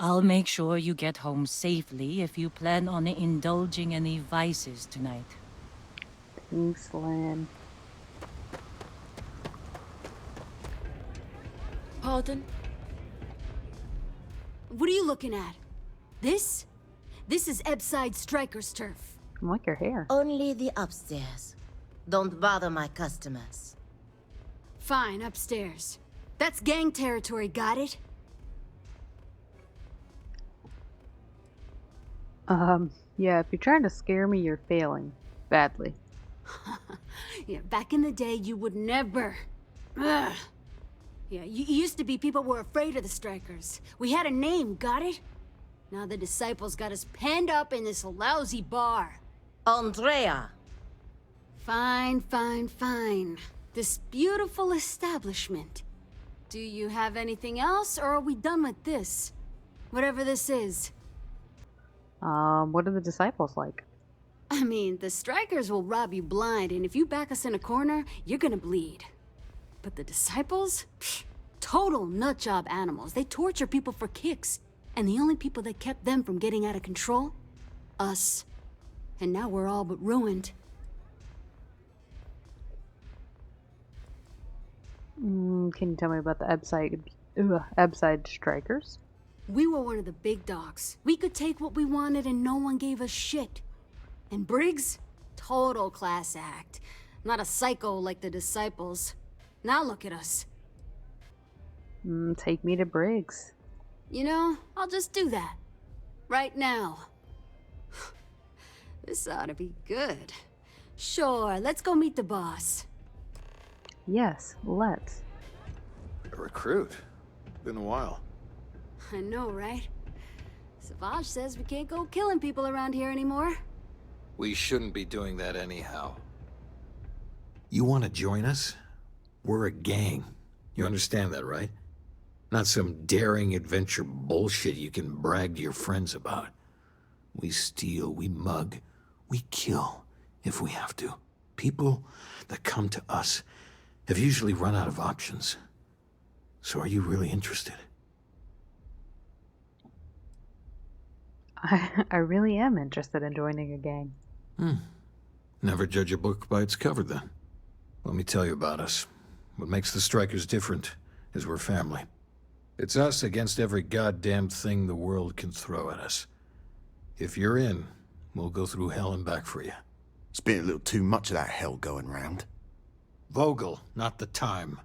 I'll make sure you get home safely if you plan on indulging any vices tonight. Thanks, Lynn. Pardon? What are you looking at? This? This is Ebside Striker's turf. I like your hair. Only the upstairs. Don't bother my customers. Fine, upstairs. That's gang territory, got it? Yeah, if you're trying to scare me, you're failing. Badly. Yeah, back in the day, you would never. Ugh. Yeah, you used to be people were afraid of the Strikers. We had a name, got it? Now the disciples got us penned up in this lousy bar. Andrea! Fine, fine, fine. This beautiful establishment. Do you have anything else, or are we done with this? Whatever this is. What are the disciples like? I mean, the Strikers will rob you blind, and if you back us in a corner, you're gonna bleed. But the disciples? Pfft, total nutjob animals. They torture people for kicks. And the only people that kept them from getting out of control? Us. And now we're all but ruined. Can you tell me about the Ebside Strikers? We were one of the big dogs. We could take what we wanted and no one gave us shit. And Briggs? Total class act. Not a psycho like the disciples. Now look at us. Take me to Briggs. You know, I'll just do that. Right now. This ought to be good. Sure, let's go meet the boss. Yes, let's. A recruit? Been a while. I know, right? Savage says we can't go killing people around here anymore. We shouldn't be doing that anyhow. You want to join us? We're a gang. You understand that, right? Not some daring adventure bullshit you can brag to your friends about. We steal, we mug, we kill, if we have to. People that come to us have usually run out of options. So are you really interested? I really am interested in joining a gang. Never judge a book by its cover, then. Let me tell you about us. What makes the Strikers different is we're family. It's us against every goddamn thing the world can throw at us. If you're in, we'll go through hell and back for you. It's been a little too much of that hell going round. Vogel, not the time.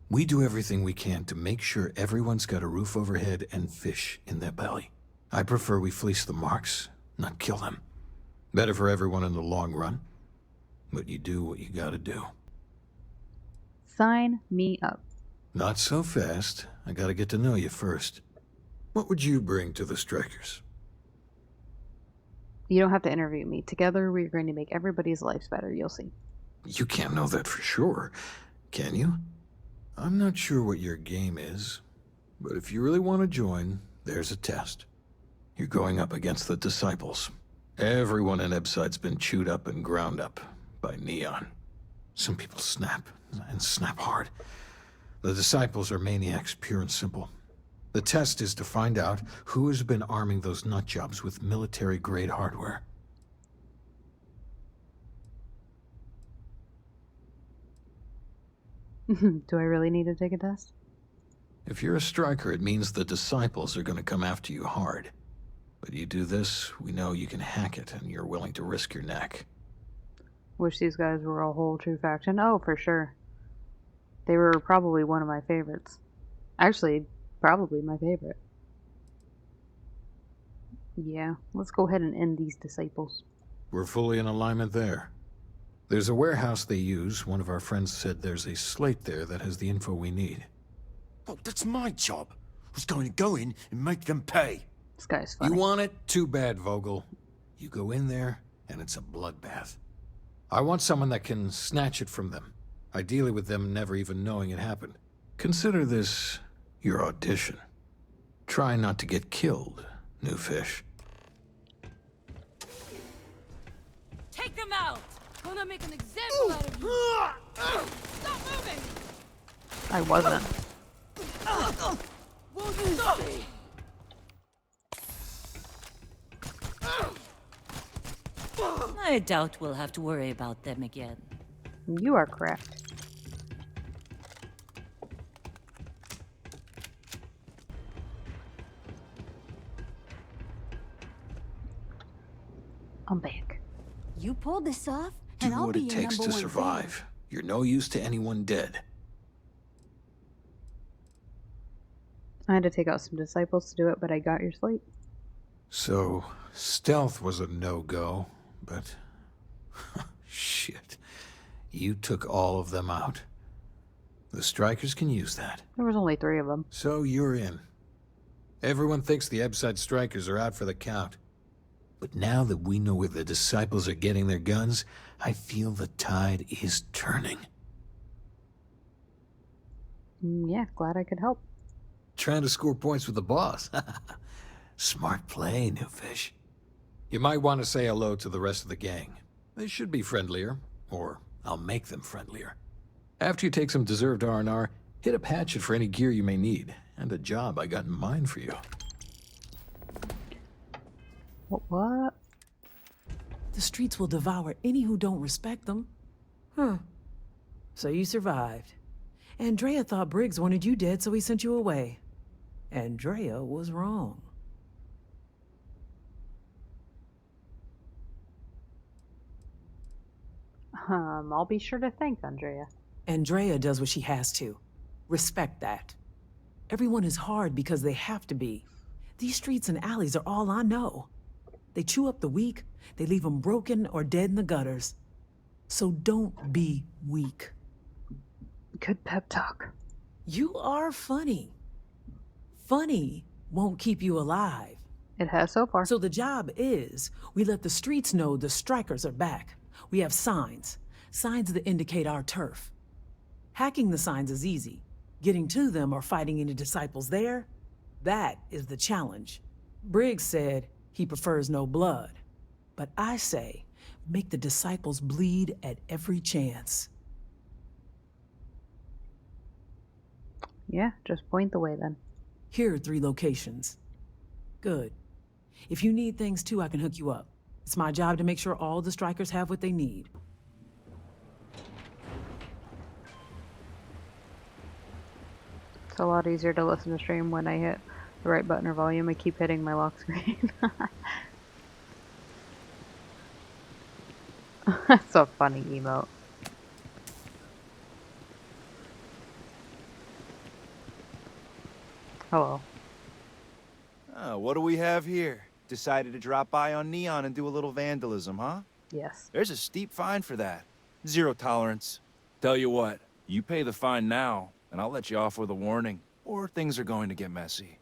We do everything we can to make sure everyone's got a roof overhead and fish in their belly. I prefer we fleece the marks, not kill them. Better for everyone in the long run. But you do what you gotta do. Sign me up. Not so fast. I gotta get to know you first. What would you bring to the Strikers? You don't have to interview me. Together, we're going to make everybody's lives better. You'll see. You can't know that for sure, can you? I'm not sure what your game is, but if you really want to join, there's a test. You're going up against the Disciples. Everyone in Ebside's been chewed up and ground up by Neon. Some people snap, and snap hard. The Disciples are maniacs, pure and simple. The test is to find out who has been arming those nutjobs with military-grade hardware. Do I really need to take a test? If you're a striker, it means the Disciples are going to come after you hard. But you do this, we know you can hack it, and you're willing to risk your neck. Wish these guys were a whole true faction. Oh, for sure. They were probably one of my favorites. Actually, probably my favorite. Yeah, let's go ahead and end these Disciples. We're fully in alignment there. There's a warehouse they use. One of our friends said there's a slate there that has the info we need. Oh, that's my job. I was going to go in and make them pay. This guy's funny. You want it? Too bad, Vogel. You go in there, and it's a bloodbath. I want someone that can snatch it from them. Ideally with them never even knowing it happened. Consider this your audition. Try not to get killed, new fish. Take them out! Gonna make an example out of you! Stop moving! I wasn't. Won't stop! I doubt we'll have to worry about them again. You are correct. I'm back. You pulled this off, Do and I'll what be it your takes number to one survive. fan. You're no use to anyone dead. I had to take out some disciples to do it, but I got your slate. So, stealth was a no-go, but... shit. You took all of them out. The strikers can use that. There was only 3 of them. So you're in. Everyone thinks the Ebside strikers are out for the count. But now that we know where the disciples are getting their guns, I feel the tide is turning. Yeah, glad I could help. Trying to score points with the boss. Smart play, new fish. You might want to say hello to the rest of the gang. They should be friendlier, or I'll make them friendlier. After you take some deserved R&R, hit up Hatchet for any gear you may need, and a job I got in mind for you. What? The streets will devour any who don't respect them. Huh. So you survived. Andrea thought Briggs wanted you dead, so he sent you away. Andrea was wrong. I'll be sure to thank Andrea. Andrea does what she has to. Respect that. Everyone is hard because they have to be. These streets and alleys are all I know. They chew up the weak, they leave them broken or dead in the gutters. So don't be weak. Good pep talk. You are funny. Funny won't keep you alive. It has so far. So the job is, we let the streets know the strikers are back. We have signs that indicate our turf. Hacking the signs is easy. Getting to them or fighting any disciples there, that is the challenge. Briggs said he prefers no blood. But I say, make the disciples bleed at every chance. Yeah, just point the way then. Here are 3 locations. Good. If you need things too, I can hook you up. It's my job to make sure all the strikers have what they need. It's a lot easier to listen to stream when I hit the right button or volume. I keep hitting my lock screen. That's a funny emote. Hello. What do we have here? Decided to drop by on Neon and do a little vandalism, huh? Yes. There's a steep fine for that. 0 tolerance. Tell you what, you pay the fine now, and I'll let you off with a warning, or things are going to get messy.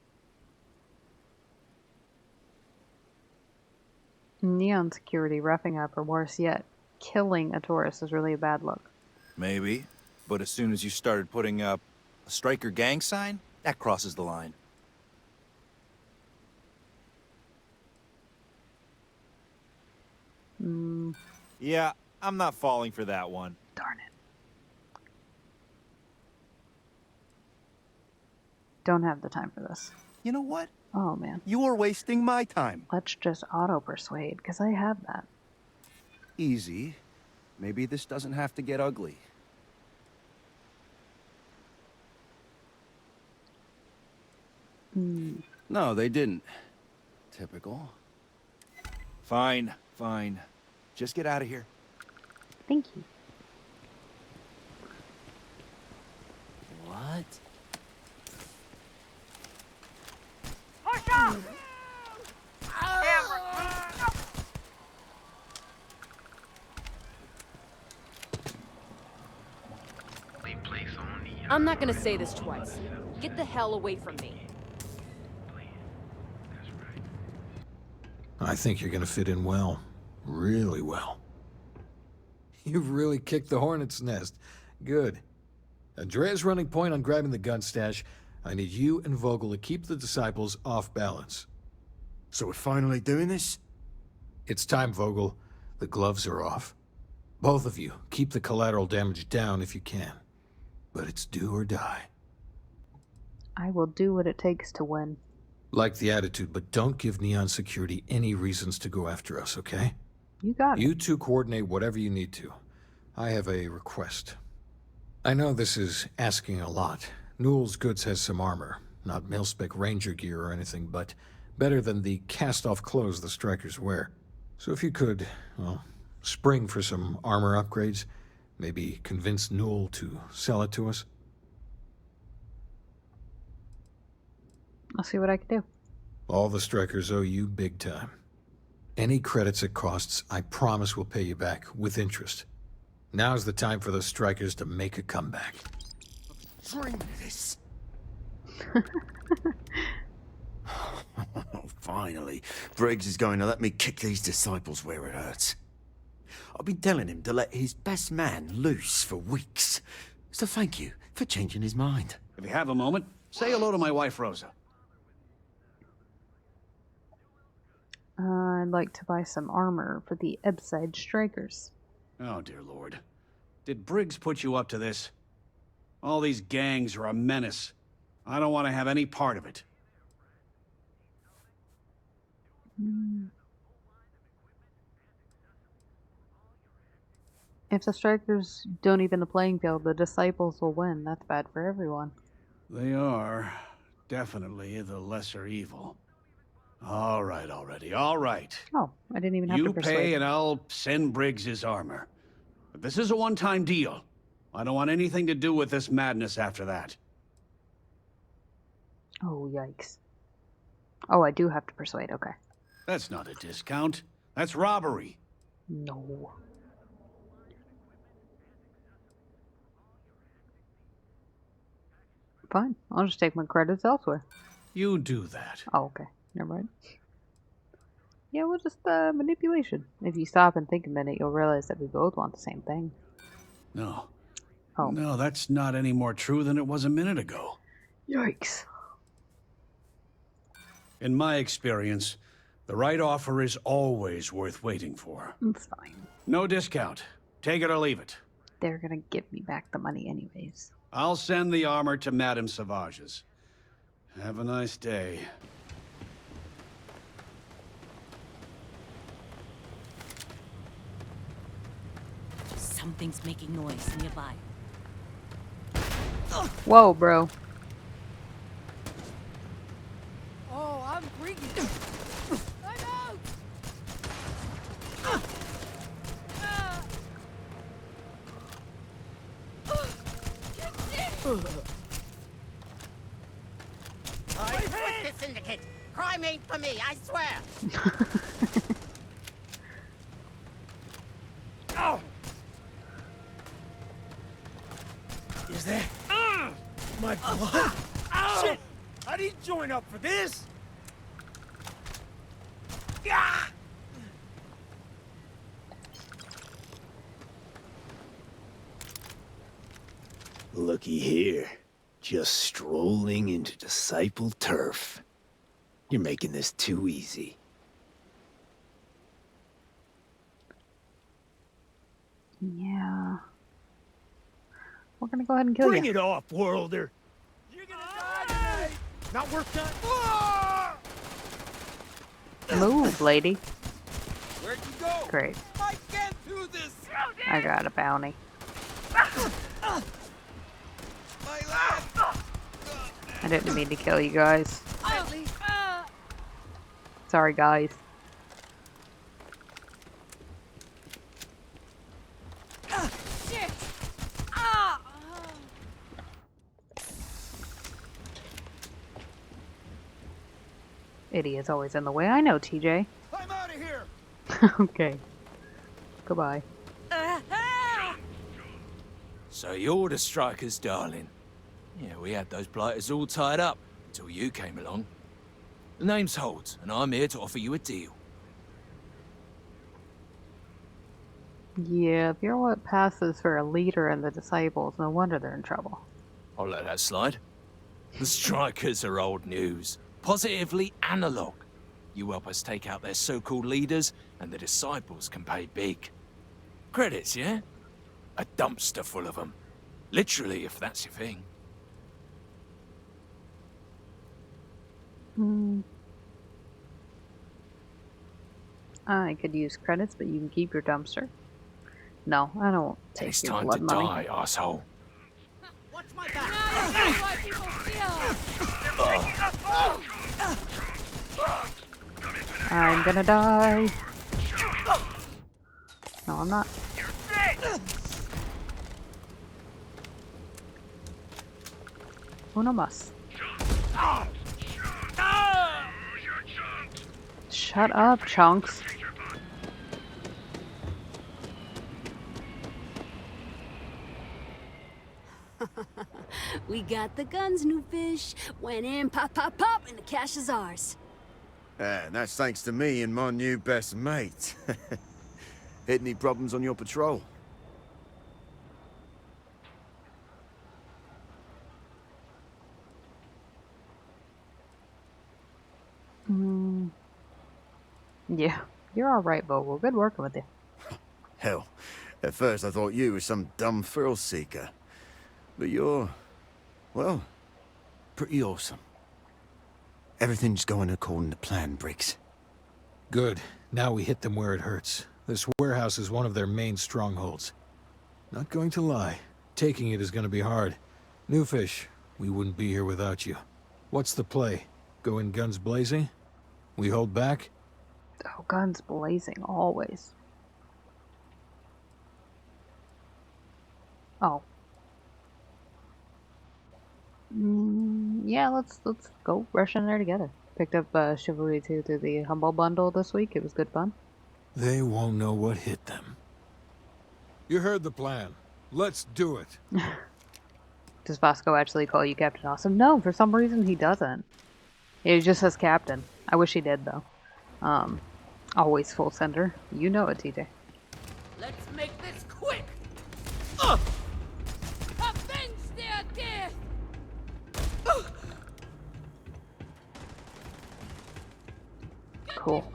Neon security roughing up, or worse yet, killing a tourist is really a bad look. Maybe, but as soon as you started putting up a striker gang sign, that crosses the line. Yeah, I'm not falling for that one. Darn it. Don't have the time for this. You know what? Oh man. You're wasting my time. Let's just auto-persuade, because I have that. Easy. Maybe this doesn't have to get ugly. No, they didn't. Typical. Fine, fine. Just get out of here. Thank you. What? I'm not gonna say this twice. Get the hell away from me. I think you're gonna fit in well. Really well. You've really kicked the hornet's nest. Good. Andrea's running point on grabbing the gun stash. I need you and Vogel to keep the disciples off balance. So we're finally doing this? It's time, Vogel. The gloves are off. Both of you, keep the collateral damage down if you can. But it's do or die. I will do what it takes to win. Like the attitude, but don't give Neon Security any reasons to go after us, okay? You got it. You two coordinate whatever you need to. I have a request. I know this is asking a lot. Newell's Goods has some armor. Not mil-spec ranger gear or anything, but better than the cast-off clothes the strikers wear. So if you could, well, spring for some armor upgrades, maybe convince Newell to sell it to us. I'll see what I can do. All the strikers owe you big time. Any credits it costs, I promise we'll pay you back, with interest. Now's the time for the strikers to make a comeback. Drink this. Finally, Briggs is going to let me kick these disciples where it hurts. I've been telling him to let his best man loose for weeks. So thank you for changing his mind. If you have a moment, say hello to my wife, Rosa. I'd like to buy some armor for the Ebside strikers. Oh, dear Lord. Did Briggs put you up to this? All these gangs are a menace. I don't want to have any part of it. If the strikers don't even the playing field, the disciples will win. That's bad for everyone. They are definitely the lesser evil. All right already, all right. Oh, I didn't even have You to persuade pay them. and I'll send Briggs his armor. But this is a one-time deal. I don't want anything to do with this madness after that. Oh, yikes. Oh, I do have to persuade. Okay. That's not a discount. That's robbery. No. Fine. I'll just take my credits elsewhere. You do that. Oh, okay. Never mind. Yeah, we'll just, manipulation. If you stop and think a minute, you'll realize that we both want the same thing. No. Oh. No, that's not any more true than it was a minute ago. Yikes. In my experience, the right offer is always worth waiting for. It's fine. No discount. Take it or leave it. They're gonna give me back the money anyways. I'll send the armor to Madame Savage's. Have a nice day. Something's making noise nearby. Whoa, bro. Oh, I'm freaking. I'm out. I quit this syndicate. Crime ain't for me, I swear. Is that? My blood? Shit! I didn't join up for this! Looky here. Just strolling into Disciple turf. You're making this too easy. Yeah. We're gonna go ahead and kill Bring you. it off, Worlder! You're gonna die today! Not work done? Ah! Move, lady. Where'd you go? Great. I can't do this! I got a bounty. My leg! I didn't mean to kill you guys. I'll leave. Sorry, guys. Shit. Ah. Idiot's always in the way. I know, TJ. I'm out of here! Okay. Goodbye. So you're the strikers, darling. Yeah, we had those blighters all tied up until you came along. The name's Holt, and I'm here to offer you a deal. Yeah, if you're what passes for a leader in the Disciples, no wonder they're in trouble. I'll let that slide. The strikers are old news. Positively analog. You help us take out their so-called leaders, and the Disciples can pay big. Credits, yeah? A dumpster full of them. Literally, if that's your thing. I could use credits, but you can keep your dumpster. No, I don't Then it's take your time blood to money. die, asshole. Watch my Now back! you see why people fear. I'm gonna die. No, I'm not. Uno mas. Shut up, chunks. We got the guns, new fish. Went in, pop, pop, pop, and the cash is ours. And that's thanks to me and my new best mate. Hit any problems on your patrol? Yeah, you're alright, Vogel. Good working with you. Hell, at first I thought you were some dumb thrill seeker. But you're, well, pretty awesome. Everything's going according to plan, Briggs. Good. Now we hit them where it hurts. This warehouse is one of their main strongholds. Not going to lie, taking it is going to be hard. New fish, we wouldn't be here without you. What's the play? Go in guns blazing? We hold back? Oh, guns blazing, always. Oh. Yeah, let's go rush in there together. Picked up Chivalry 2 through the Humble Bundle this week. It was good fun. They won't know what hit them. You heard the plan. Let's do it. Does Vasco actually call you Captain Awesome? No, for some reason he doesn't. He just says Captain. I wish he did, though. Always full sender. You know it, TJ. Let's make this quick. Avenge their death. Cool.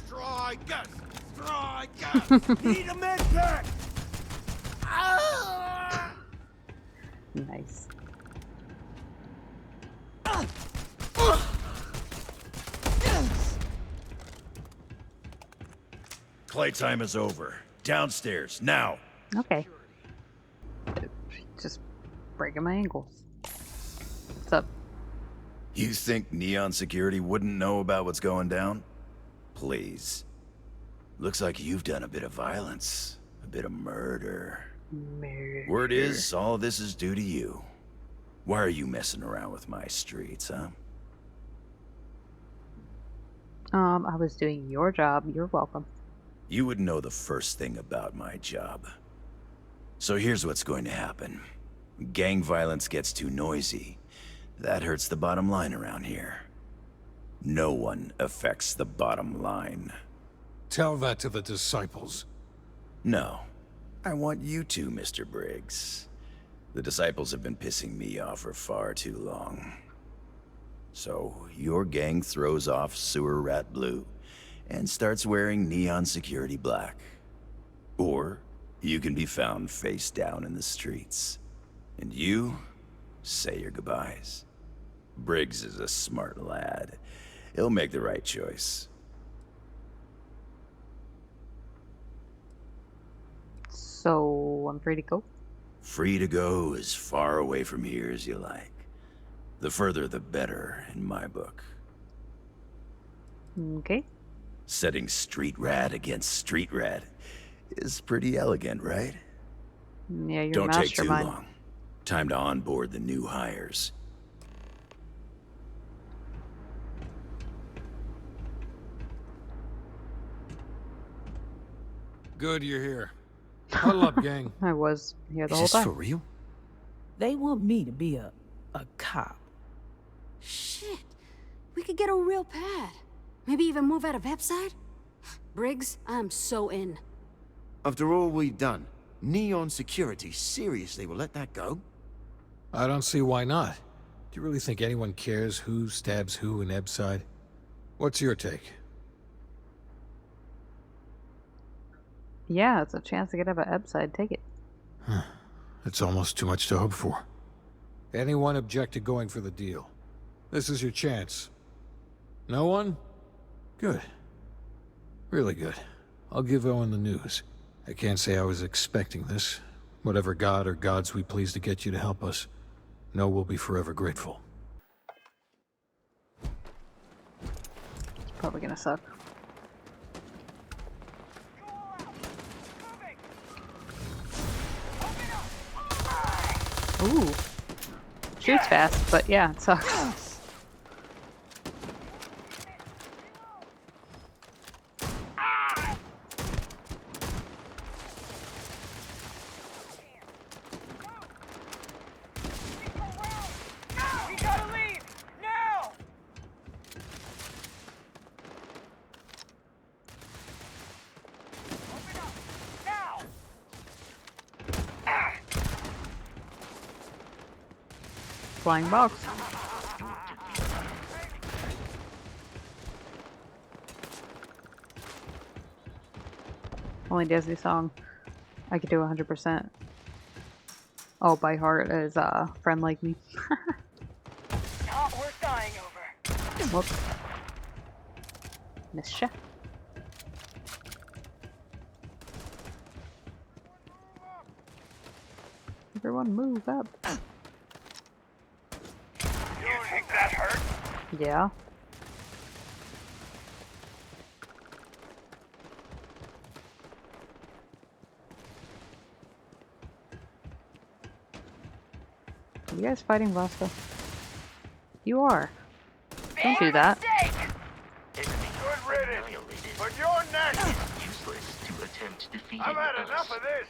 Strike us! Strike us! Need a med pack! Nice. Playtime is over. Downstairs, now. Okay. Just breaking my ankles. What's up? You think Neon Security wouldn't know about what's going down? Please. Looks like you've done a bit of violence. A bit of murder. Word is, all of this is due to you. Why are you messing around with my streets, huh? I was doing your job. You're welcome. You would know the first thing about my job. So here's what's going to happen. Gang violence gets too noisy. That hurts the bottom line around here. No one affects the bottom line. Tell that to the disciples. No. I want you to, Mr. Briggs. The disciples have been pissing me off for far too long. So, your gang throws off Sewer Rat Blue and starts wearing Neon Security black. Or, you can be found face down in the streets. And you say your goodbyes. Briggs is a smart lad. He'll make the right choice. So, I'm free to go? Free to go as far away from here as you like. The further the better, in my book. Okay. Setting street rat against street rat is pretty elegant, right? Yeah, you're Don't take too mastermind. long. Time to onboard the new hires. Good you're here. Huddle up, gang. I was here the Is whole this time. for real? They want me to be a cop. Shit. We could get a real pad. Maybe even move out of Epside? Briggs, I'm so in. After all we've done, Neon Security seriously will let that go? I don't see why not. Do you really think anyone cares who stabs who in Ebside? What's your take? Yeah, it's a chance to get up an upside. Take it. It's almost too much to hope for. Anyone object to going for the deal? This is your chance. No one? Good. Really good. I'll give Owen the news. I can't say I was expecting this. Whatever god or gods we please to get you to help us, know we'll be forever grateful. It's probably gonna suck. Ooh. Shoots fast, but yeah, it sucks. Flying box. Only Disney song I could do 100%. Oh, by heart is Friend Like Me. Not worth dying over. Whoops. Mischief. Everyone move up. You think that hurt? Yeah. Are you guys fighting Vasco? You are. Don't do that. Good riddance. But you're next. It's useless to attempt defeating I've had enough of this.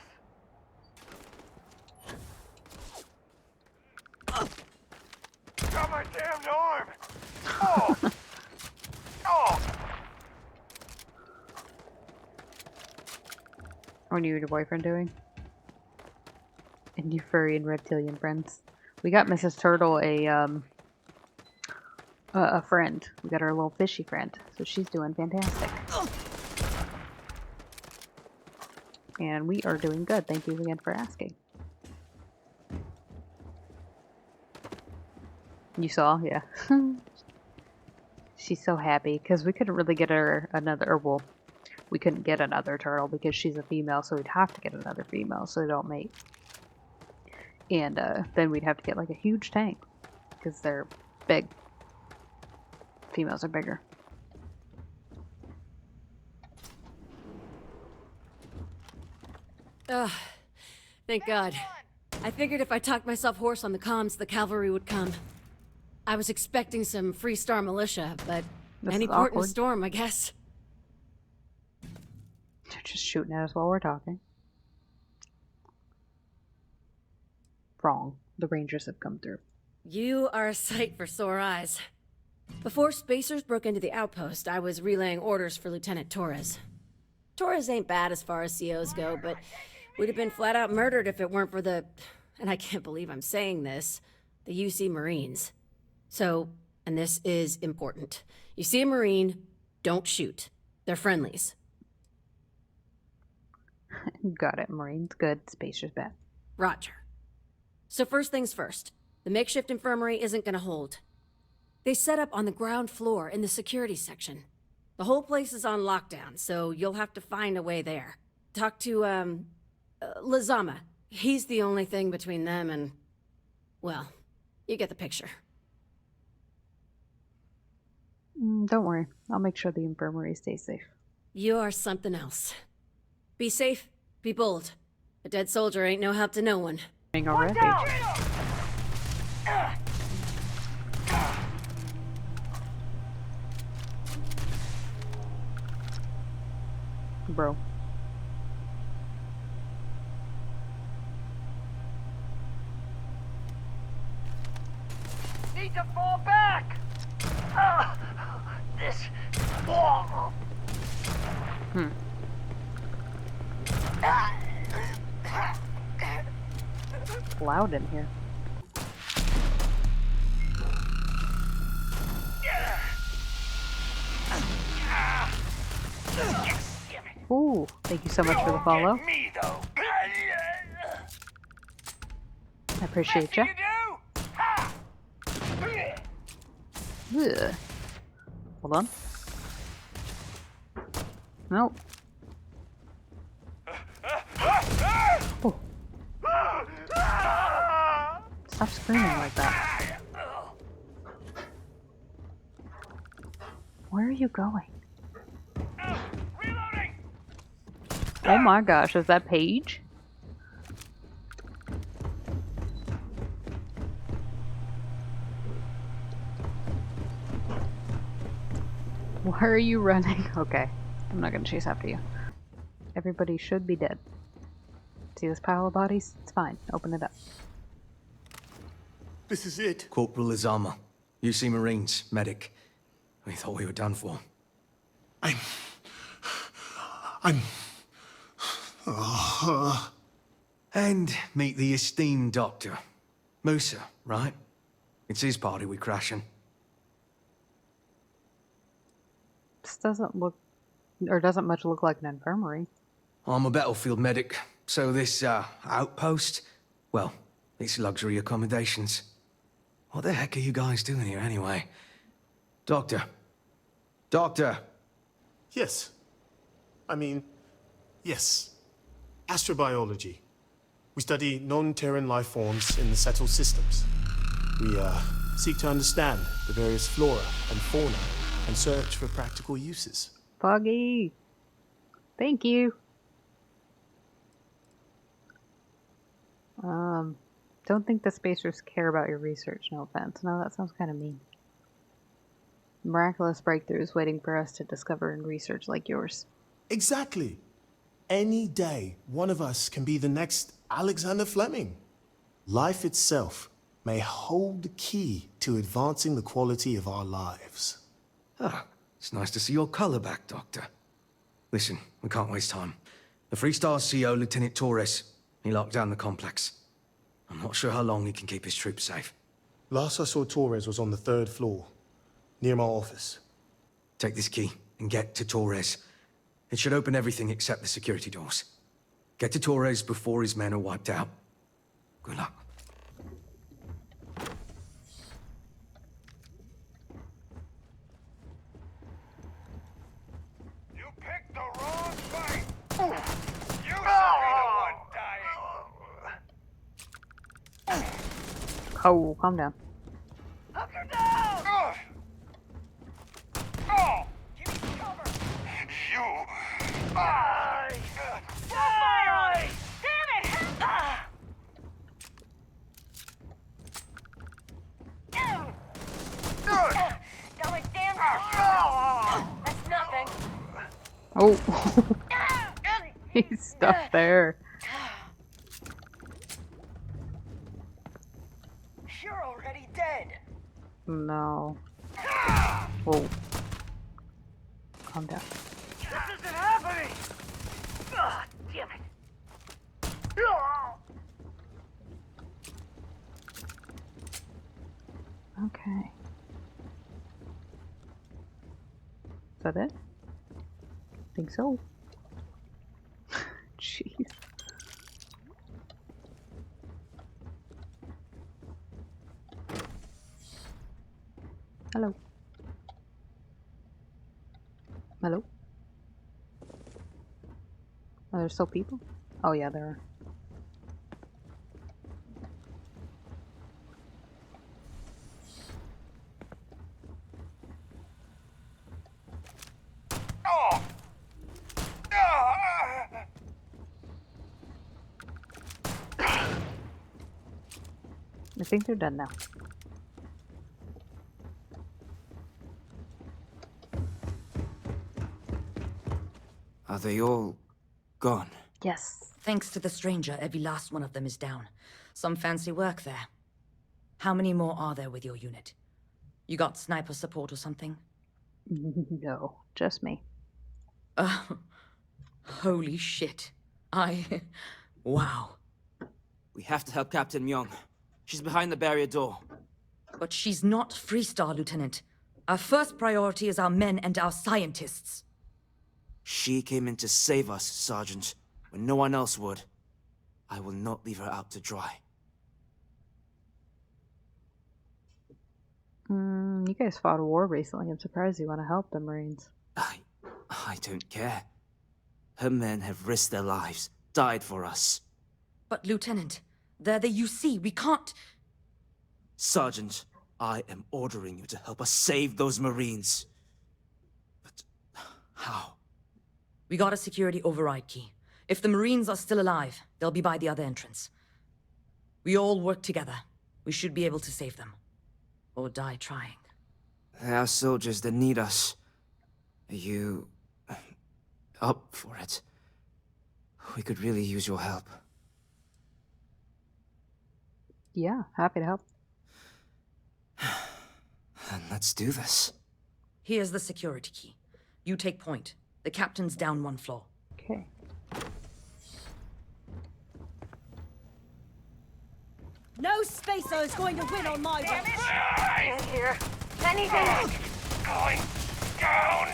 Got my damned arm. Oh. Oh. What are you and your boyfriend doing? And you furry and reptilian friends. We got Mrs. Turtle a friend. We got our little fishy friend. So she's doing fantastic. And we are doing good. Thank you again for asking. You saw? Yeah. She's so happy because we couldn't really get her another, or well, we couldn't get another turtle because she's a female, so we'd have to get another female so they don't mate. And then we'd have to get like a huge tank because they're big. Females are bigger. Ugh. Thank God. I figured if I talked myself hoarse on the comms, the cavalry would come. I was expecting some Freestar militia, but This any is port in a awkward. storm, I guess. They're just shooting at us while we're talking. Wrong. The Rangers have come through. You are a sight for sore eyes. Before Spacers broke into the outpost, I was relaying orders for Lieutenant Torres. Torres ain't bad as far as COs go, but we'd have been flat out murdered if it weren't for the, and I can't believe I'm saying this, the UC Marines. So, and this is important. You see a Marine, don't shoot. They're friendlies. Got it. Marines good. Spacers bad. Roger. So first things first, the makeshift infirmary isn't gonna hold. They set up on the ground floor in the security section. The whole place is on lockdown, so you'll have to find a way there. Talk to, Lazama. He's the only thing between them and, well, you get the picture. Don't worry. I'll make sure the infirmary stays safe. You are something else. Be safe, be bold. A dead soldier ain't no help to no one. Already. Bro. Need to fall back. This. It's loud in here. Yes, damn it. Ooh, thank you so much for the follow. Me though. I appreciate you. Ugh. Hold on. Nope. Oh. Stop screaming like that. Where are you going? Oh my gosh, is that Paige? Why are you running? Okay, I'm not gonna chase after you. Everybody should be dead. See this pile of bodies? It's fine. Open it up. This is it. Corporal Azama. UC Marines, medic. We thought we were done for. And meet the esteemed doctor. Musa, right? It's his party we're crashing. This doesn't look, or doesn't much look like an infirmary. I'm a battlefield medic, so this, outpost, well, it's luxury accommodations. What the heck are you guys doing here anyway? Doctor. Doctor! Yes. Yes. Astrobiology. We study non-Terran life forms in the settled systems. We, seek to understand the various flora and fauna and search for practical uses. Foggy! Thank you! Don't think the spacers care about your research, no offense. No, that sounds kind of mean. Miraculous breakthroughs waiting for us to discover and research like yours. Exactly. Any day, one of us can be the next Alexander Fleming. Life itself may hold the key to advancing the quality of our lives. Ah, it's nice to see your color back, Doctor. Listen, we can't waste time. The Free Star's CO, Lieutenant Torres, he locked down the complex. I'm not sure how long he can keep his troops safe. Last I saw Torres was on the 3rd floor, near my office. Take this key and get to Torres. It should open everything except the security doors. Get to Torres before his men are wiped out. Good luck. You picked the wrong fight. You should be the one dying. Oh, calm down. Hunker down! Oh! Give me cover! You... Die! Damn it! Got my damn That's nothing. Oh. He's stuck there. You're already dead. No. Oh. Calm down. This isn't happening! Damn it! Okay. Is that it? I think so. Jeez. Hello. Hello? Are there still people? Oh yeah, there are. I think they're done now. Are they all gone? Yes. Thanks to the stranger, every last one of them is down. Some fancy work there. How many more are there with your unit? You got sniper support or something? No, just me. Holy shit. Wow. We have to help Captain Myung. She's behind the barrier door. But she's not Freestar, Lieutenant. Our first priority is our men and our scientists. Shit! She came in to save us, Sergeant, when no one else would. I will not leave her out to dry. You guys fought a war recently. I'm surprised you want to help the Marines. I don't care. Her men have risked their lives, died for us. But, Lieutenant, they're the UC. We can't... Sergeant, I am ordering you to help us save those Marines. But how? We got a security override key. If the Marines are still alive, they'll be by the other entrance. We all work together. We should be able to save them. Or die trying. There are soldiers that need us. Are you... up for it? We could really use your help. Yeah, happy to help. And let's do this. Here's the security key. You take point. The captain's down one floor. Okay. No spacer is going to win on my watch. In here. Anything. Going down.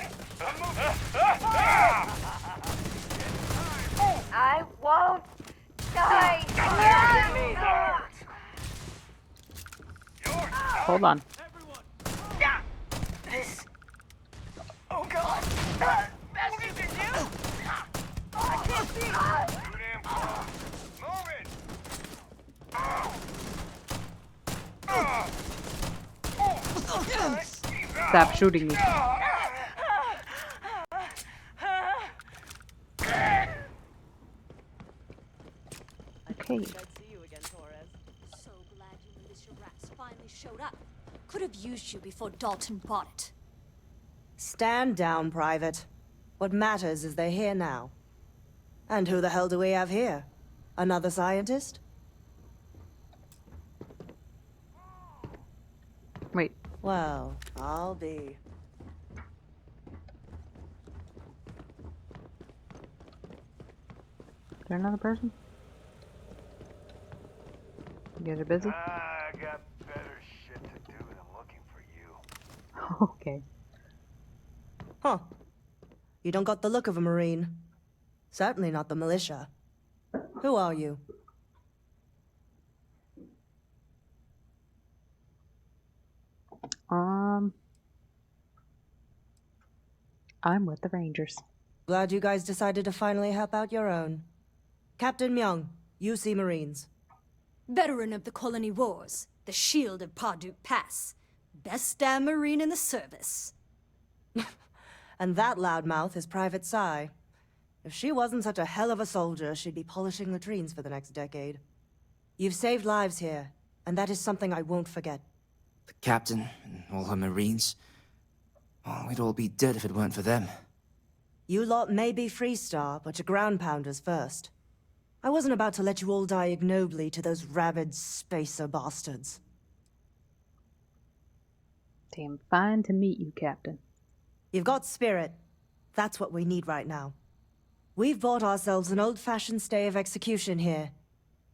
I won't die. Hold on. This. Oh God. That's what you can do. I can't see. Too damn far. Move it. Stop shooting me. Okay. So glad you militia rats finally showed up. Could have used you before Dalton bought it. Stand down, Private. What matters is they're here now. And who the hell do we have here? Another scientist? Wait. Well, I'll be. Is there another person? You guys are busy? I got better shit to do than looking for you. Okay. Huh. You don't got the look of a Marine. Certainly not the militia. Who are you? I'm with the Rangers. Glad you guys decided to finally help out your own. Captain Myung, UC Marines. Veteran of the Colony Wars, the Shield of Parduk Pass. Best damn Marine in the service. And that loudmouth is Private Psy. If she wasn't such a hell of a soldier, she'd be polishing latrines for the next decade. You've saved lives here, and that is something I won't forget. The captain and all her Marines. Oh, we'd all be dead if it weren't for them. You lot may be Freestar, but you're ground pounders first. I wasn't about to let you all die ignobly to those rabid spacer bastards. Damn fine to meet you, Captain. You've got spirit. That's what we need right now. We've bought ourselves an old-fashioned stay of execution here,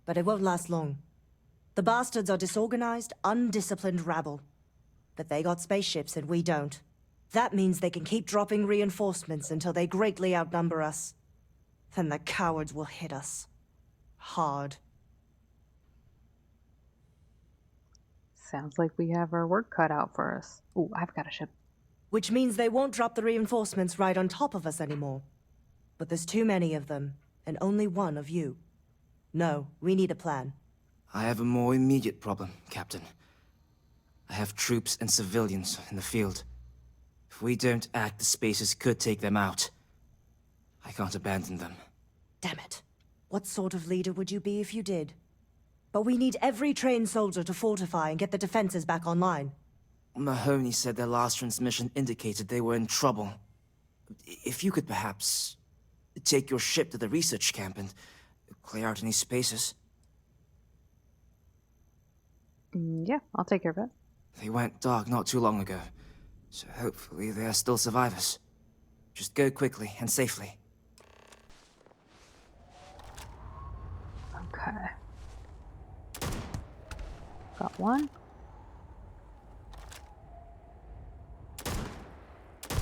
but it won't last long. The bastards are disorganized, undisciplined rabble. But they got spaceships and we don't. That means they can keep dropping reinforcements until they greatly outnumber us. Then the cowards will hit us. Hard. Sounds like we have our work cut out for us. Ooh, I've got a ship. Which means they won't drop the reinforcements right on top of us anymore. But there's too many of them, and only one of you. No, we need a plan. I have a more immediate problem, Captain. I have troops and civilians in the field. If we don't act, the Spacers could take them out. I can't abandon them. Damn it. What sort of leader would you be if you did? But we need every trained soldier to fortify and get the defenses back online. Mahoney said their last transmission indicated they were in trouble. If you could perhaps take your ship to the research camp and clear out any spaces. Yeah, I'll take care of it. They went dark not too long ago, so hopefully they are still survivors. Just go quickly and safely. Okay. Got one.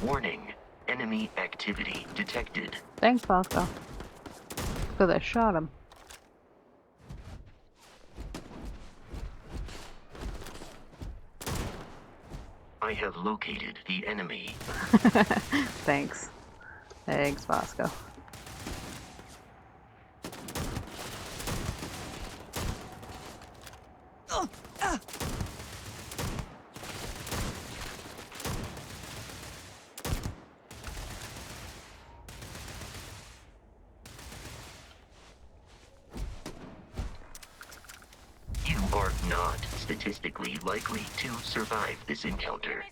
Warning. Enemy activity detected. Thanks, Bosco. Because I shot him. I have located the enemy. Thanks. Thanks, Bosco. You are not statistically likely to survive this encounter.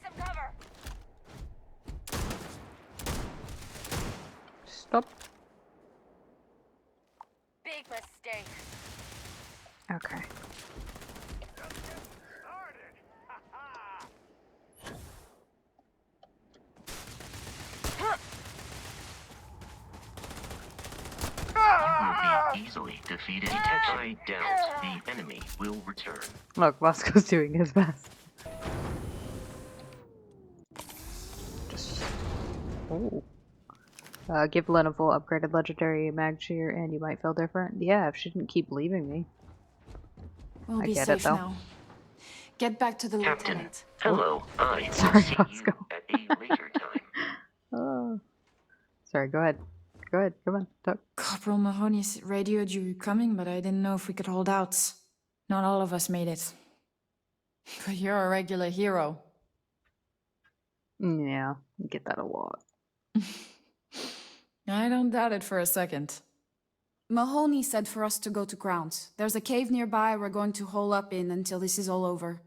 Stop. Big mistake. Okay. You will be easily defeated. I doubt the enemy will return. Look, Bosco's doing his best. Just... Oh. Give Lynn a full upgraded legendary mag shear and you might feel different. Yeah, if she didn't keep leaving me. We'll I be get safe it though. now. Get back to the Captain, lieutenant. hello. I will Sorry, see Bosco. you at a later time. Oh. Sorry, go ahead. Go ahead, come on, talk. Corporal Mahoney radioed you coming, but I didn't know if we could hold out. Not all of us made it. But you're a regular hero. Yeah, you get that a lot. I don't doubt it for a second. Mahoney said for us to go to ground. There's a cave nearby we're going to hole up in until this is all over.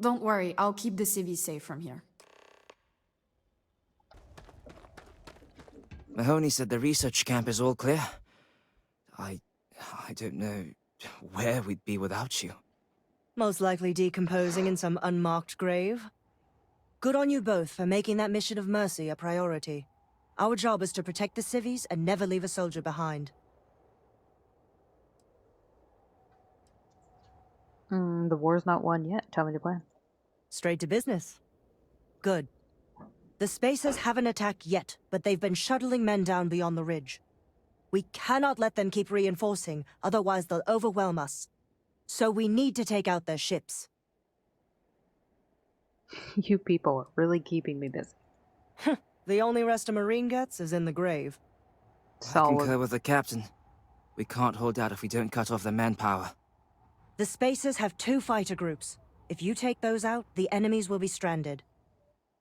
Don't worry, I'll keep the civvies safe from here. Mahoney said the research camp is all clear. I don't know where we'd be without you. Most likely decomposing in some unmarked grave. Good on you both for making that mission of mercy a priority. Our job is to protect the civvies and never leave a soldier behind. The war's not won yet. Tell me the plan. Straight to business. Good. The Spacers haven't attacked yet, but they've been shuttling men down beyond the ridge. We cannot let them keep reinforcing, otherwise they'll overwhelm us. So we need to take out their ships. You people are really keeping me busy. The only rest a Marine gets is in the grave. I concur with the captain. We can't hold out if we don't cut off their manpower. The Spacers have 2 fighter groups. If you take those out, the enemies will be stranded.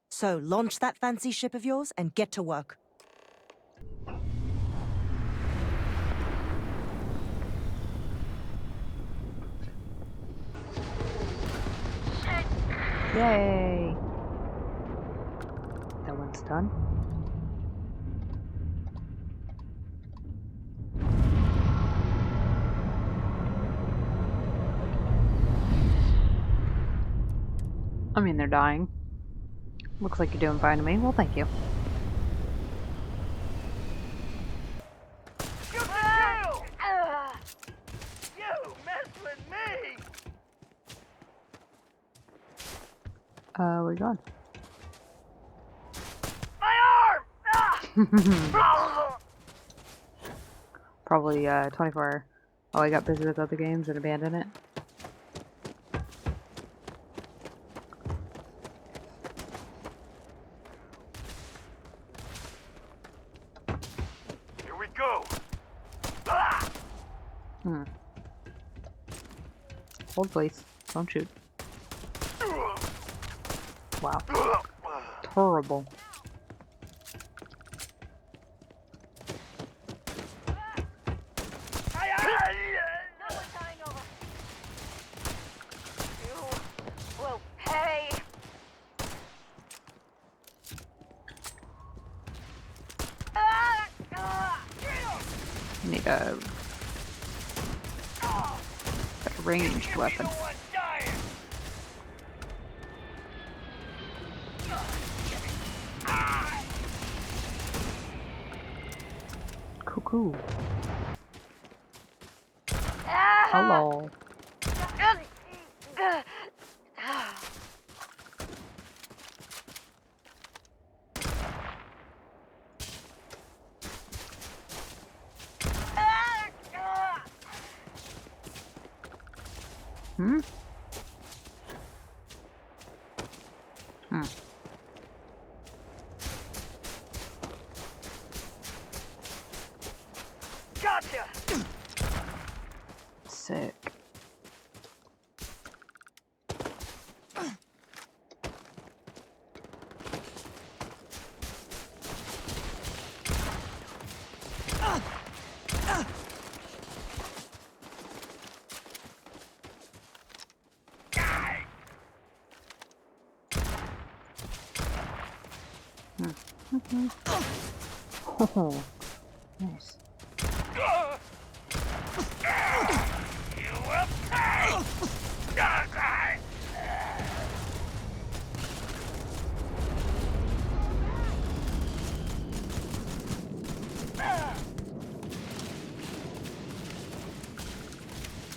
So, launch that fancy ship of yours and get to work. Yay! That one's done. I mean, they're dying. Looks like you're doing fine to me. Well, thank you. You mess with me! Where you going? My arm! Probably, 24. Oh, I got busy with other games and abandoned it. Here we go! Hold, please. Don't shoot. Wow. Horrible. Will pay. Need a ranged weapon. Cuckoo. Hello. Hmm? Hmm. Gotcha! Sick. Oh, nice. You will pay!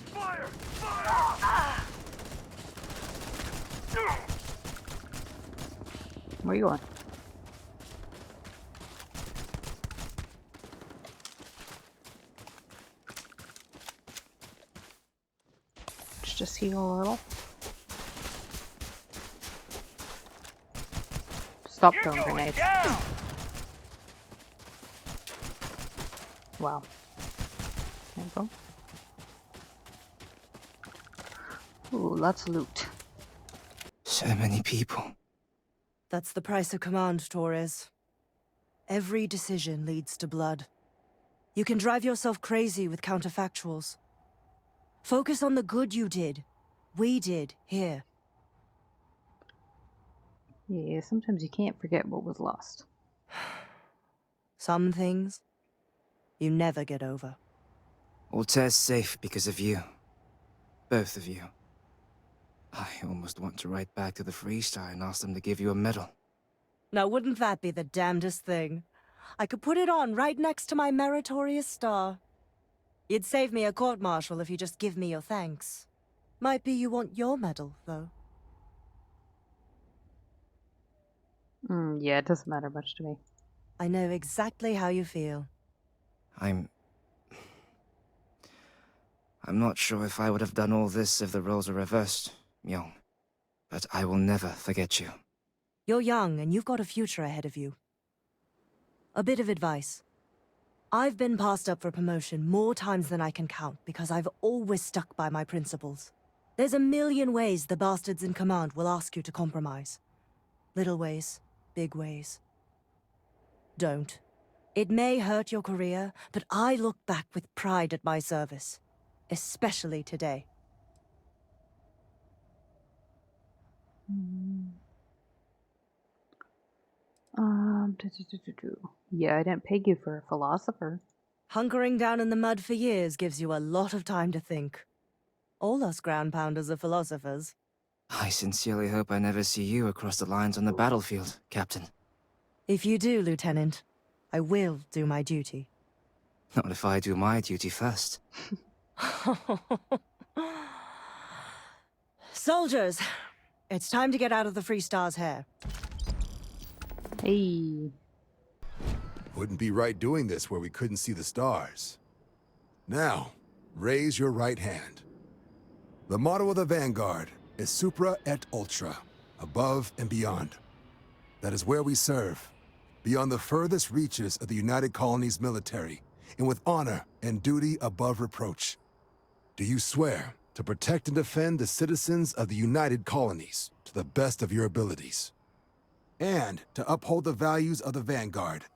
Fire! Fire! Where you going? Just heal a little. Stop throwing grenades. Wow. There you go. Ooh, lots of loot. So many people. That's the price of command, Torres. Every decision leads to blood. You can drive yourself crazy with counterfactuals. Focus on the good you did. We did, here. Yeah, sometimes you can't forget what was lost. Some things, you never get over. Altair's safe because of you. Both of you. I almost want to write back to the Freestar and ask them to give you a medal. Now, wouldn't that be the damnedest thing? I could put it on right next to my meritorious star. You'd save me a court-martial if you just give me your thanks. Might be you want your medal, though. Yeah, it doesn't matter much to me. I know exactly how you feel. I'm not sure if I would have done all this if the roles were reversed, Myung. But I will never forget you. You're young, and you've got a future ahead of you. A bit of advice. I've been passed up for promotion more times than I can count because I've always stuck by my principles. There's a million ways the bastards in command will ask you to compromise. Little ways, big ways. Don't. It may hurt your career, but I look back with pride at my service. Especially today. Yeah, I didn't peg you for a philosopher. Hunkering down in the mud for years gives you a lot of time to think. All us ground pounders are philosophers. I sincerely hope I never see you across the lines on the battlefield, Captain. If you do, Lieutenant, I will do my duty. Not if I do my duty first. Soldiers, it's time to get out of the Freestar's hair. Hey. Wouldn't be right doing this where we couldn't see the stars. Now, raise your right hand. The motto of the Vanguard is Supra et Ultra, above and beyond. That is where we serve, beyond the furthest reaches of the United Colonies military, and with honor and duty above reproach. Do you swear to protect and defend the citizens of the United Colonies to the best of your abilities? And to uphold the values of the Vanguard,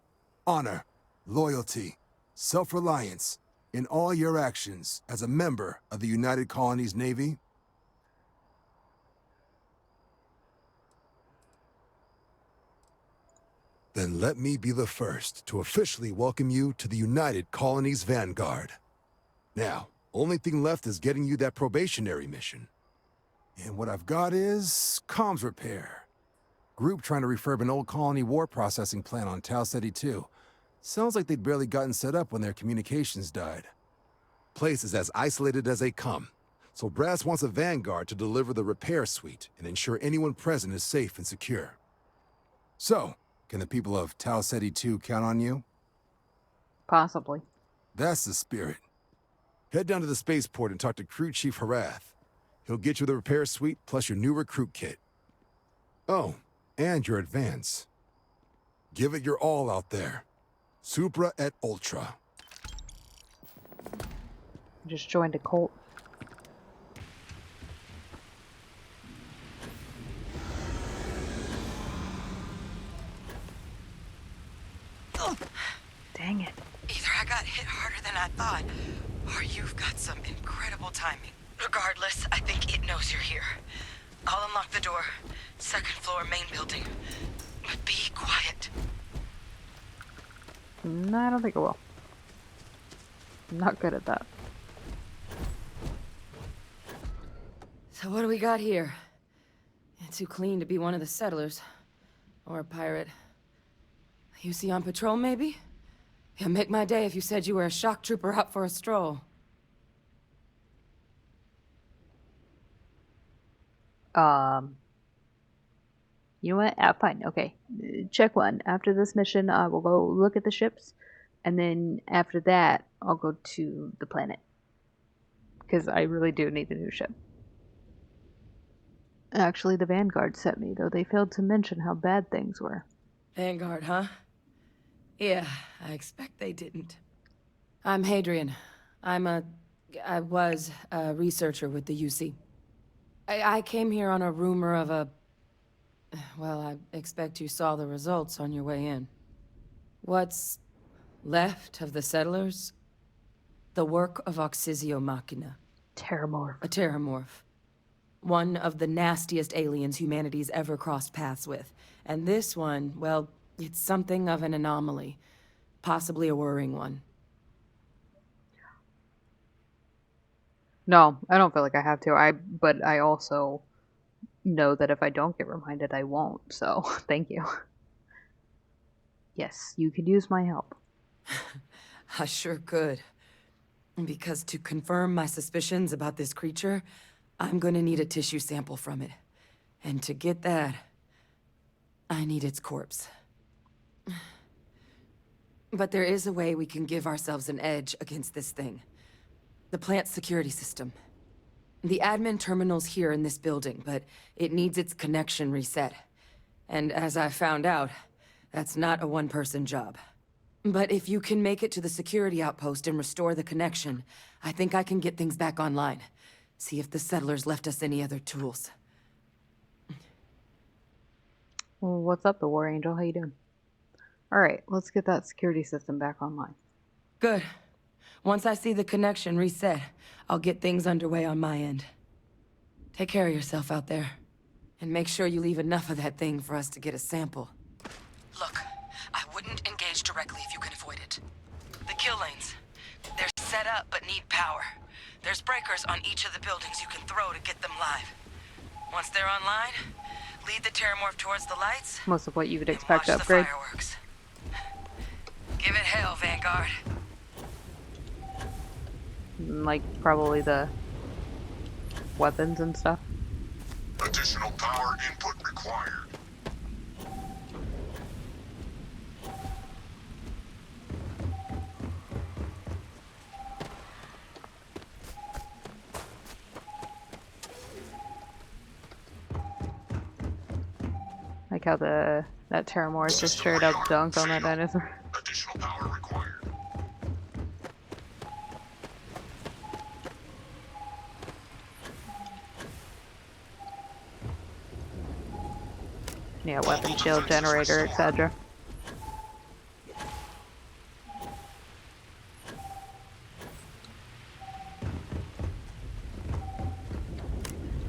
honor, loyalty, self-reliance, in all your actions as a member of the United Colonies Navy? Then let me be the first to officially welcome you to the United Colonies Vanguard. Now, only thing left is getting you that probationary mission. And what I've got is comms repair. Group trying to refurb an old colony war processing plant on Tau Ceti 2. Sounds like they'd barely gotten set up when their communications died. Place is as isolated as they come, so Brass wants a Vanguard to deliver the repair suite and ensure anyone present is safe and secure. So, can the people of Tau Ceti 2 count on you? Possibly. That's the spirit. Head down to the spaceport and talk to Crew Chief Harath. He'll get you the repair suite plus your new recruit kit. Oh, and your advance. Give it your all out there. Supra et Ultra. Just joined a cult. Dang it. Either I got hit harder than I thought, or you've got some incredible timing. Regardless, I think it knows you're here. I'll unlock the door. Second floor, main building. But be quiet. No, I don't think it will. I'm not good at that. So what do we got here? Too clean to be one of the settlers. Or a pirate. You see on patrol, maybe? Yeah, make my day if you said you were a shock trooper out for a stroll. You know what? Fine. Okay. Check one. After this mission, I will go look at the ships, and then after that, I'll go to the planet. Because I really do need a new ship. Actually, the Vanguard sent me, though they failed to mention how bad things were. Vanguard, huh? Yeah, I expect they didn't. I'm Hadrian. I was a researcher with the UC. I came here on a rumor of a... Well, I expect you saw the results on your way in. What's left of the settlers? The work of Oxysio Machina. Terrormorph. A Terrormorph. One of the nastiest aliens humanity's ever crossed paths with. And this one, well, it's something of an anomaly. Possibly a worrying one. No, I don't feel like I have to. But I also know that if I don't get reminded, I won't. So, thank you. Yes, you could use my help. I sure could. Because to confirm my suspicions about this creature, I'm gonna need a tissue sample from it. And to get that, I need its corpse. But there is a way we can give ourselves an edge against this thing. The plant security system. The admin terminal's here in this building, but it needs its connection reset. And as I found out, that's not a one-person job. But if you can make it to the security outpost and restore the connection, I think I can get things back online. See if the settlers left us any other tools. Well, what's up, the War Angel? How you doing? Alright, let's get that security system back online. Good. Once I see the connection reset, I'll get things underway on my end. Take care of yourself out there. And make sure you leave enough of that thing for us to get a sample. Look, I wouldn't engage directly if you can avoid it. The kill lanes, they're set up but need power. There's breakers on each of the buildings you can throw to get them live. Once they're online, lead the Terrormorph towards the lights. Most of what you would expect to watch upgrade. the fireworks. Give it hell, Vanguard. Like, probably the weapons and stuff. Additional power input required. Like how that Terrormorph just straight up dunked on that dinosaur. Additional power required. Yeah, weapon shield generator, etc.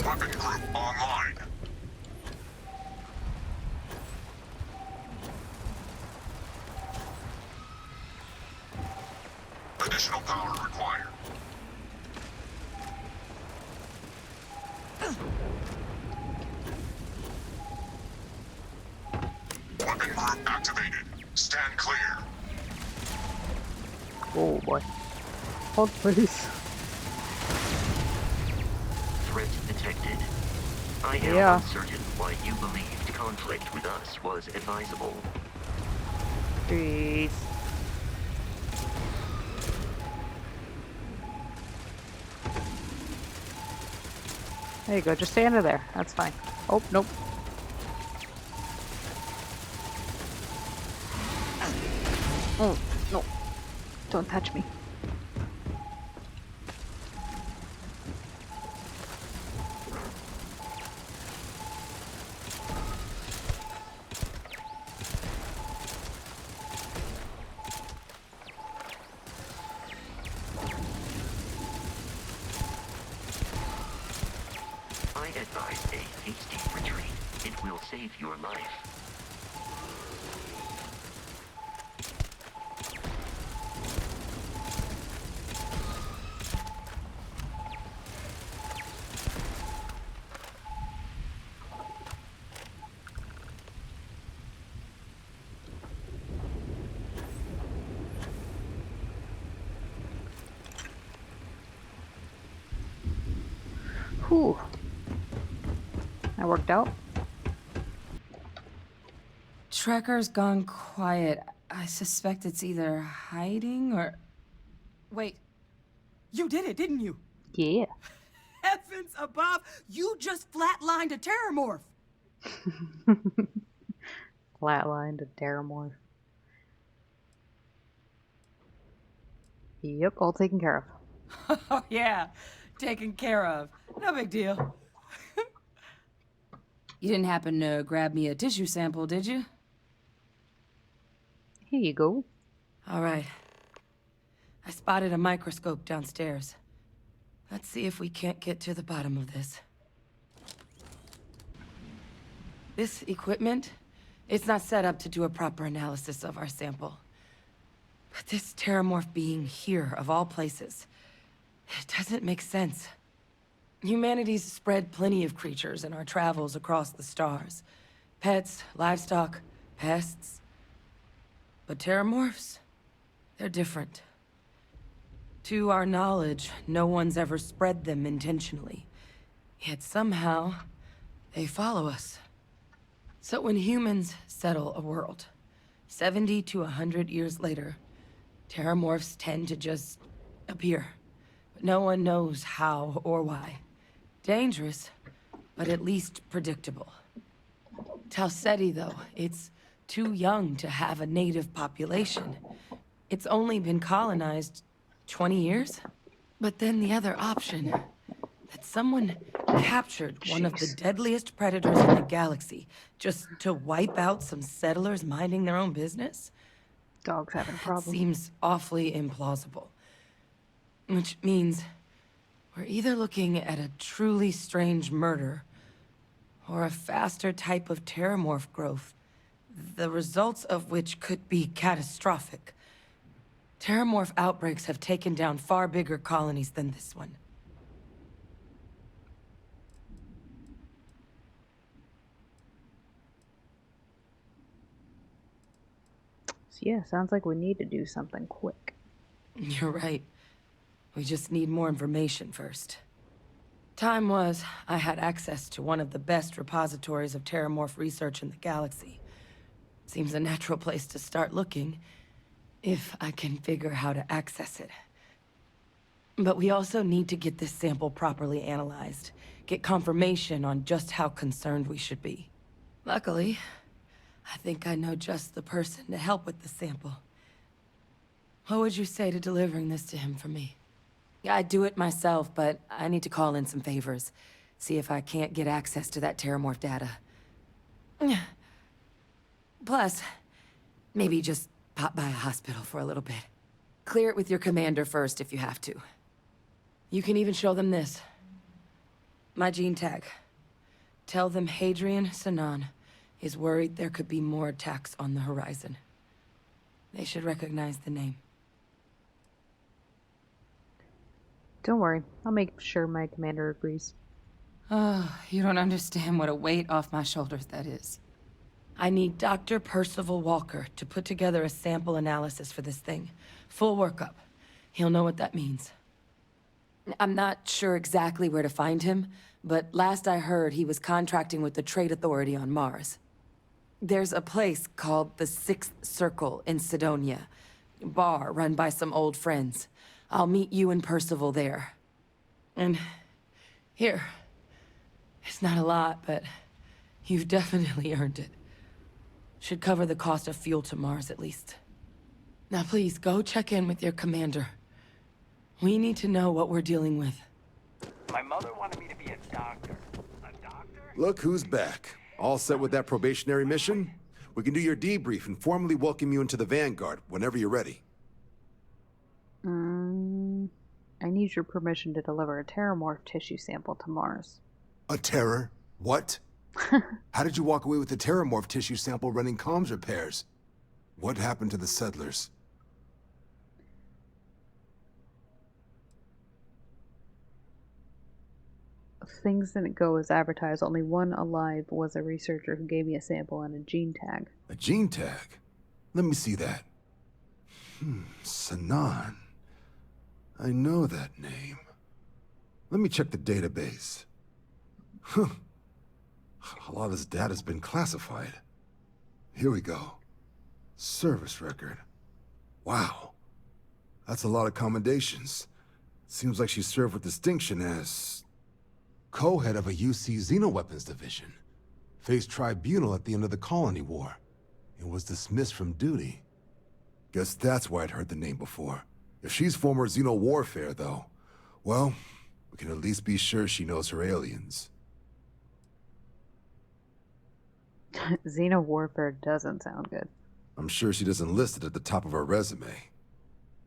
Weapon group online. Additional power required. Weapon group activated. Stand clear. Oh boy. Hold please. Threat detected. I am uncertain why you believed conflict with us was advisable. Jeez. There you go, just stay under there. That's fine. Oh, nope. Oh, no. Don't touch me. I advise a hasty retreat. It will save your life. Whew. That worked out. Tracker's gone quiet. I suspect it's either hiding or... Wait. You did it, didn't you? Yeah. Heavens above! You just flatlined a Terrormorph! Flatlined a Terrormorph. Yep, all taken care of. Oh, yeah. Taken care of. No big deal. You didn't happen to grab me a tissue sample, did you? Here you go. All right. I spotted a microscope downstairs. Let's see if we can't get to the bottom of this. This equipment, it's not set up to do a proper analysis of our sample. But this Terrormorph being here, of all places, it doesn't make sense. Humanity's spread plenty of creatures in our travels across the stars. Pets, livestock, pests. But Terrormorphs, they're different. To our knowledge, no one's ever spread them intentionally. Yet somehow, they follow us. So when humans settle a world, 70 to 100 years later, Terrormorphs tend to just appear. But no one knows how or why. Dangerous, but at least predictable. Talseti, though, it's too young to have a native population. It's only been colonized 20 years? But then the other option, that someone captured one of the deadliest predators in the galaxy just to wipe out some settlers minding their own business? Dog's having a problem. Seems awfully implausible. Which means we're either looking at a truly strange murder or a faster type of Terrormorph growth, the results of which could be catastrophic. Terrormorph outbreaks have taken down far bigger colonies than this one. So yeah, sounds like we need to do something quick. You're right. We just need more information first. Time was, I had access to one of the best repositories of Terrormorph research in the galaxy. Seems a natural place to start looking, if I can figure how to access it. But we also need to get this sample properly analyzed, get confirmation on just how concerned we should be. Luckily, I think I know just the person to help with the sample. What would you say to delivering this to him for me? I'd do it myself, but I need to call in some favors. See if I can't get access to that Terrormorph data. Plus, maybe just pop by a hospital for a little bit. Clear it with your commander first if you have to. You can even show them this. My gene tag. Tell them Hadrian Sanan is worried there could be more attacks on the horizon. They should recognize the name. Don't worry, I'll make sure my commander agrees. Oh, you don't understand what a weight off my shoulders that is. I need Dr. Percival Walker to put together a sample analysis for this thing. Full workup. He'll know what that means. I'm not sure exactly where to find him, but last I heard he was contracting with the Trade Authority on Mars. There's a place called the Sixth Circle in Sidonia. Bar run by some old friends. I'll meet you and Percival there. And here, It's not a lot, but you've definitely earned it. Should cover the cost of fuel to Mars, at least. Now please, go check in with your commander. We need to know what we're dealing with. My mother wanted me to be a doctor. Look who's back. All set with that probationary mission? We can do your debrief and formally welcome you into the Vanguard whenever you're ready. I need your permission to deliver a Terrormorph tissue sample to Mars. A terror? What? How did you walk away with the Terrormorph tissue sample running comms repairs? What happened to the settlers? Things didn't go as advertised. Only one alive was a researcher who gave me a sample and a gene tag. A gene tag? Let me see that. Sanan. I know that name. Let me check the database. Huh. A lot of this data's been classified. Here we go. Service record. Wow. That's a lot of commendations. Seems like she served with distinction as co-head of a UC Xenoweapons division. Faced tribunal at the end of the Colony War. And was dismissed from duty. Guess that's why I'd heard the name before. If she's former Xeno warfare, though, well, we can at least be sure she knows her aliens. Xeno warfare doesn't sound good. I'm sure she doesn't list it at the top of her resume.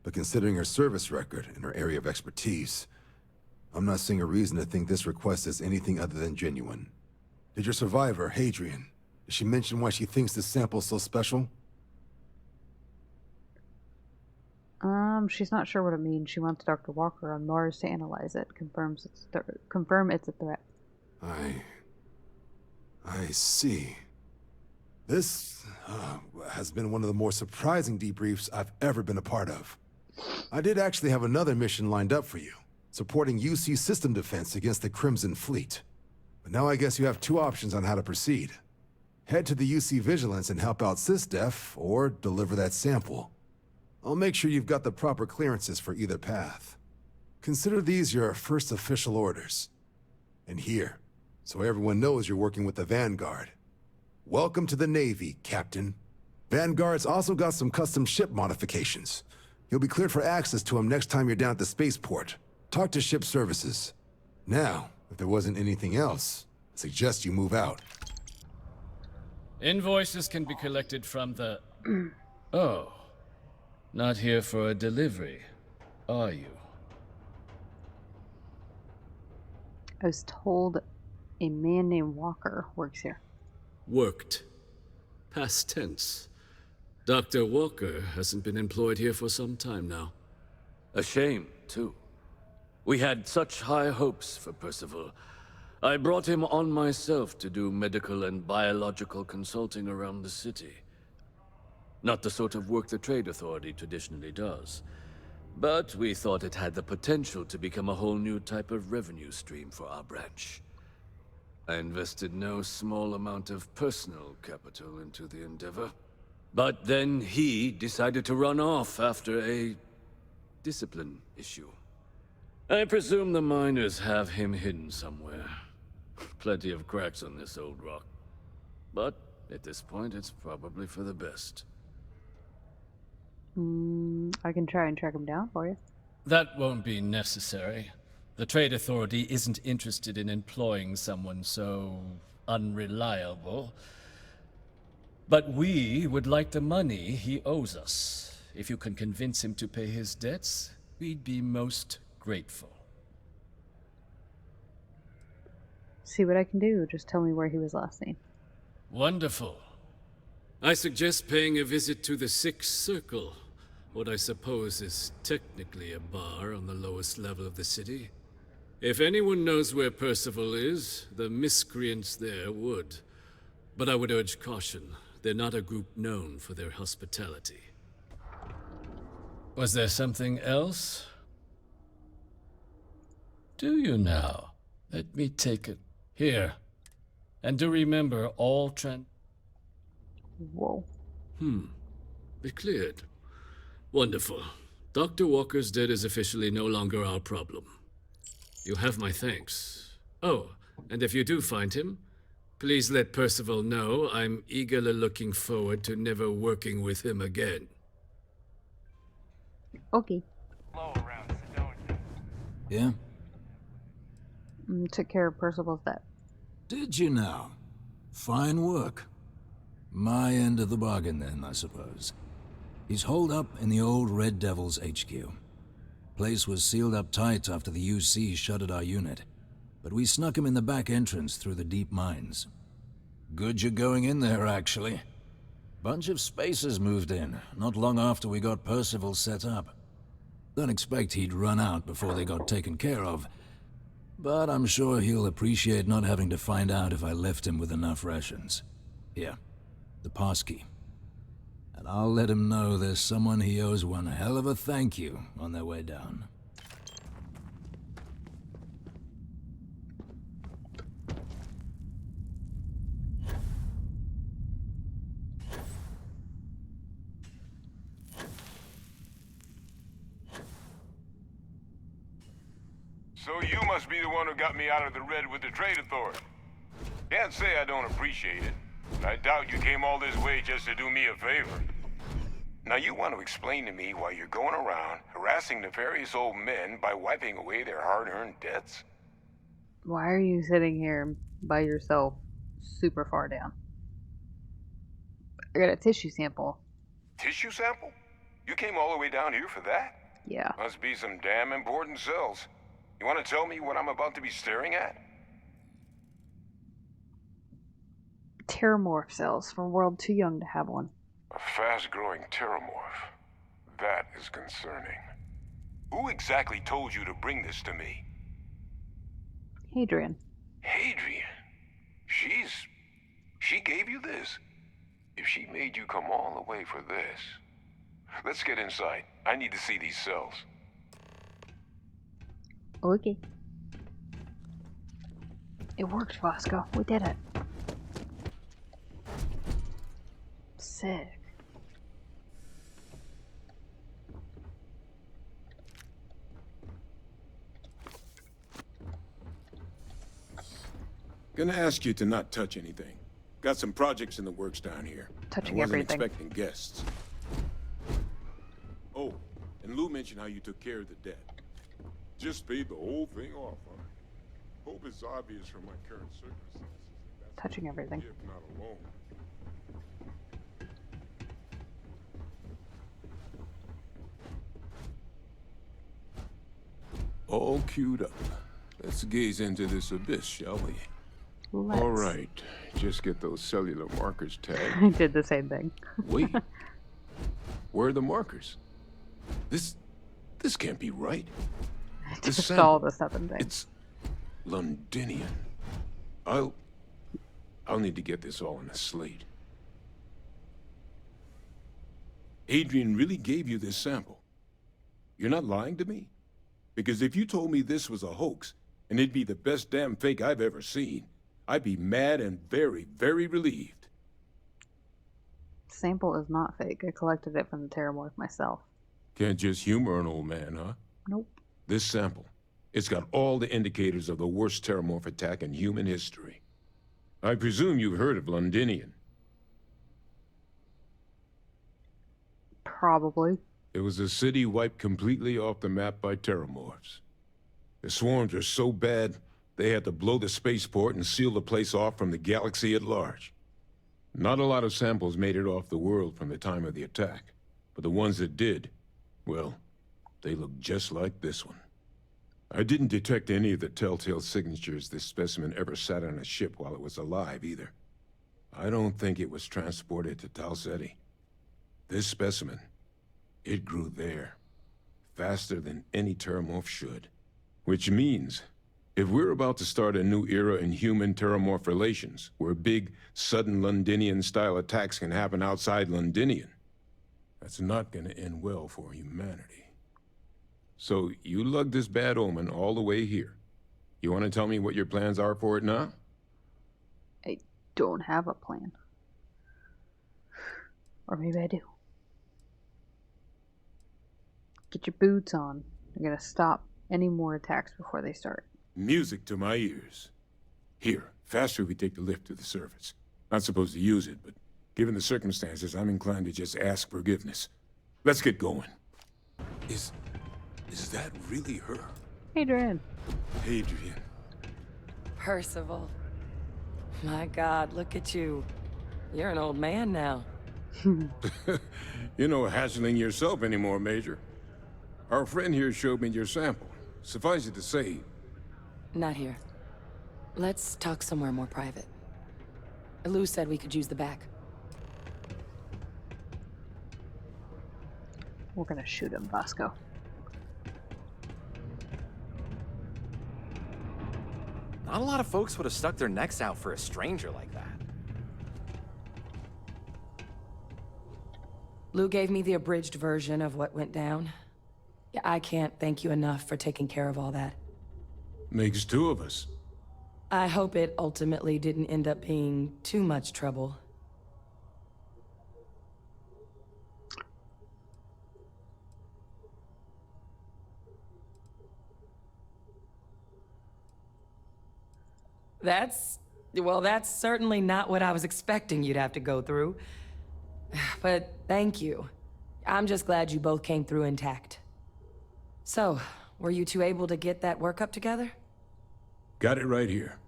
But considering her service record and her area of expertise, I'm not seeing a reason to think this request is anything other than genuine. Did your survivor, Hadrian, did she mention why she thinks this sample's so special? She's not sure what it means. She wants Dr. Walker on Mars to analyze it. Confirm it's a threat. I see. This has been one of the more surprising debriefs I've ever been a part of. I did actually have another mission lined up for you, supporting UC system defense against the Crimson Fleet. But now I guess you have two options on how to proceed. Head to the UC Vigilance and help out SysDef, or deliver that sample. I'll make sure you've got the proper clearances for either path. Consider these your first official orders. And here, so everyone knows you're working with the Vanguard. Welcome to the Navy, Captain. Vanguard's also got some custom ship modifications. You'll be cleared for access to them next time you're down at the spaceport. Talk to ship services. Now, if there wasn't anything else, I suggest you move out. Invoices can be collected from the... Oh. Not here for a delivery, are you? I was told a man named Walker works here. Worked. Past tense. Dr. Walker hasn't been employed here for some time now. A shame, too. We had such high hopes for Percival. I brought him on myself to do medical and biological consulting around the city. Not the sort of work the Trade Authority traditionally does. But we thought it had the potential to become a whole new type of revenue stream for our branch. I invested no small amount of personal capital into the endeavor. But then he decided to run off after a discipline issue. I presume the miners have him hidden somewhere. Plenty of cracks on this old rock. But at this point, it's probably for the best. I can try and track him down for you. That won't be necessary. The Trade Authority isn't interested in employing someone so unreliable. But we would like the money he owes us. If you can convince him to pay his debts, we'd be most grateful. See what I can do. Just tell me where he was last seen. Wonderful. I suggest paying a visit to the Sixth Circle, what I suppose is technically a bar on the lowest level of the city. If anyone knows where Percival is, the miscreants there would. But I would urge caution. They're not a group known for their hospitality. Was there something else? Do you now? Let me take it. Here. And do remember all Whoa. It cleared. Wonderful. Dr. Walker's dead is officially no longer our problem. You have my thanks. Oh, And if you do find him, please let Percival know I'm eagerly looking forward to never working with him again. Okay. Yeah? Took care of Percival's debt. Did you now? Fine work. My end of the bargain then, I suppose. He's holed up in the old Red Devil's HQ. Place was sealed up tight after the UC shuttered our unit, but we snuck him in the back entrance through the deep mines. Good you're going in there, actually. Bunch of spacers moved in, not long after we got Percival set up. Don't expect he'd run out before they got taken care of, but I'm sure he'll appreciate not having to find out if I left him with enough rations. Here, the passkey. And I'll let him know there's someone he owes one hell of a thank you on their way down. So you must be the one who got me out of the red with the trade authority. Can't say I don't appreciate it, but I doubt you came all this way just to do me a favor. Now you want to explain to me why you're going around harassing nefarious old men by wiping away their hard-earned debts? Why are you sitting here by yourself super far down? I got a tissue sample. Tissue sample? You came all the way down here for that? Yeah. Must be some damn important cells. You want to tell me what I'm about to be staring at? Terrormorph cells from a world too young to have one. A fast-growing Terrormorph. That is concerning. Who exactly told you to bring this to me? Hadrian. Hadrian? She gave you this? If she made you come all the way for this... Let's get inside. I need to see these cells. Okay. It worked, Vasco. We did it. Sick. Gonna ask you to not touch anything. Got some projects in the works down here. Touching I wasn't everything. expecting guests. Oh, and Lou mentioned how you took care of the debt. Just paid the whole thing off, huh? Hope it's obvious from my current circumstances. Touching everything. If not alone. All queued up. Let's gaze into this abyss, shall we? Let's. All right. Just get those cellular markers tagged. I did the same thing. Wait. Where are the markers? This can't be right. This Just sample, all the seven things. it's Londinian. I'll need to get this all in a slate. Adrian really gave you this sample. You're not lying to me? Because if you told me this was a hoax, and it'd be the best damn fake I've ever seen, I'd be mad and very, very relieved. Sample is not fake. I collected it from the Terrormorph myself. Can't just humor an old man, huh? Nope. This sample, it's got all the indicators of the worst Terrormorph attack in human history. I presume you've heard of Londinian. Probably. It was a city wiped completely off the map by Terrormorphs. The swarms are so bad, they had to blow the spaceport and seal the place off from the galaxy at large. Not a lot of samples made it off the world from the time of the attack, but the ones that did, well, they look just like this one. I didn't detect any of the telltale signatures this specimen ever sat on a ship while it was alive, either. I don't think it was transported to Tal Ceti. This specimen, it grew there, faster than any Terrormorph should. Which means, if we're about to start a new era in human-Terrormorph relations, where big, sudden Londinian-style attacks can happen outside Londinian, that's not gonna end well for humanity. So, you lugged this bad omen all the way here. You want to tell me what your plans are for it now? I don't have a plan. Or maybe I do. Get your boots on. I'm gonna stop any more attacks before they start. Music to my ears. Here, faster if we take the lift to the surface. Not supposed to use it, but given the circumstances, I'm inclined to just ask forgiveness. Let's get going. Is that really her? Adrian. Adrian. Percival. My God, look at you. You're an old man now. You're no hatchling yourself anymore, Major. Our friend here showed me your sample. Suffice it to say... Not here. Let's talk somewhere more private. Lou said we could use the back. We're gonna shoot him, Vasco. Not a lot of folks would have stuck their necks out for a stranger like that. Lou gave me the abridged version of what went down. Yeah, I can't thank you enough for taking care of all that. Makes two of us. I hope it ultimately didn't end up being too much trouble. That's certainly not what I was expecting you'd have to go through. But thank you. I'm just glad you both came through intact. So, were you two able to get that workup together? Got it right here.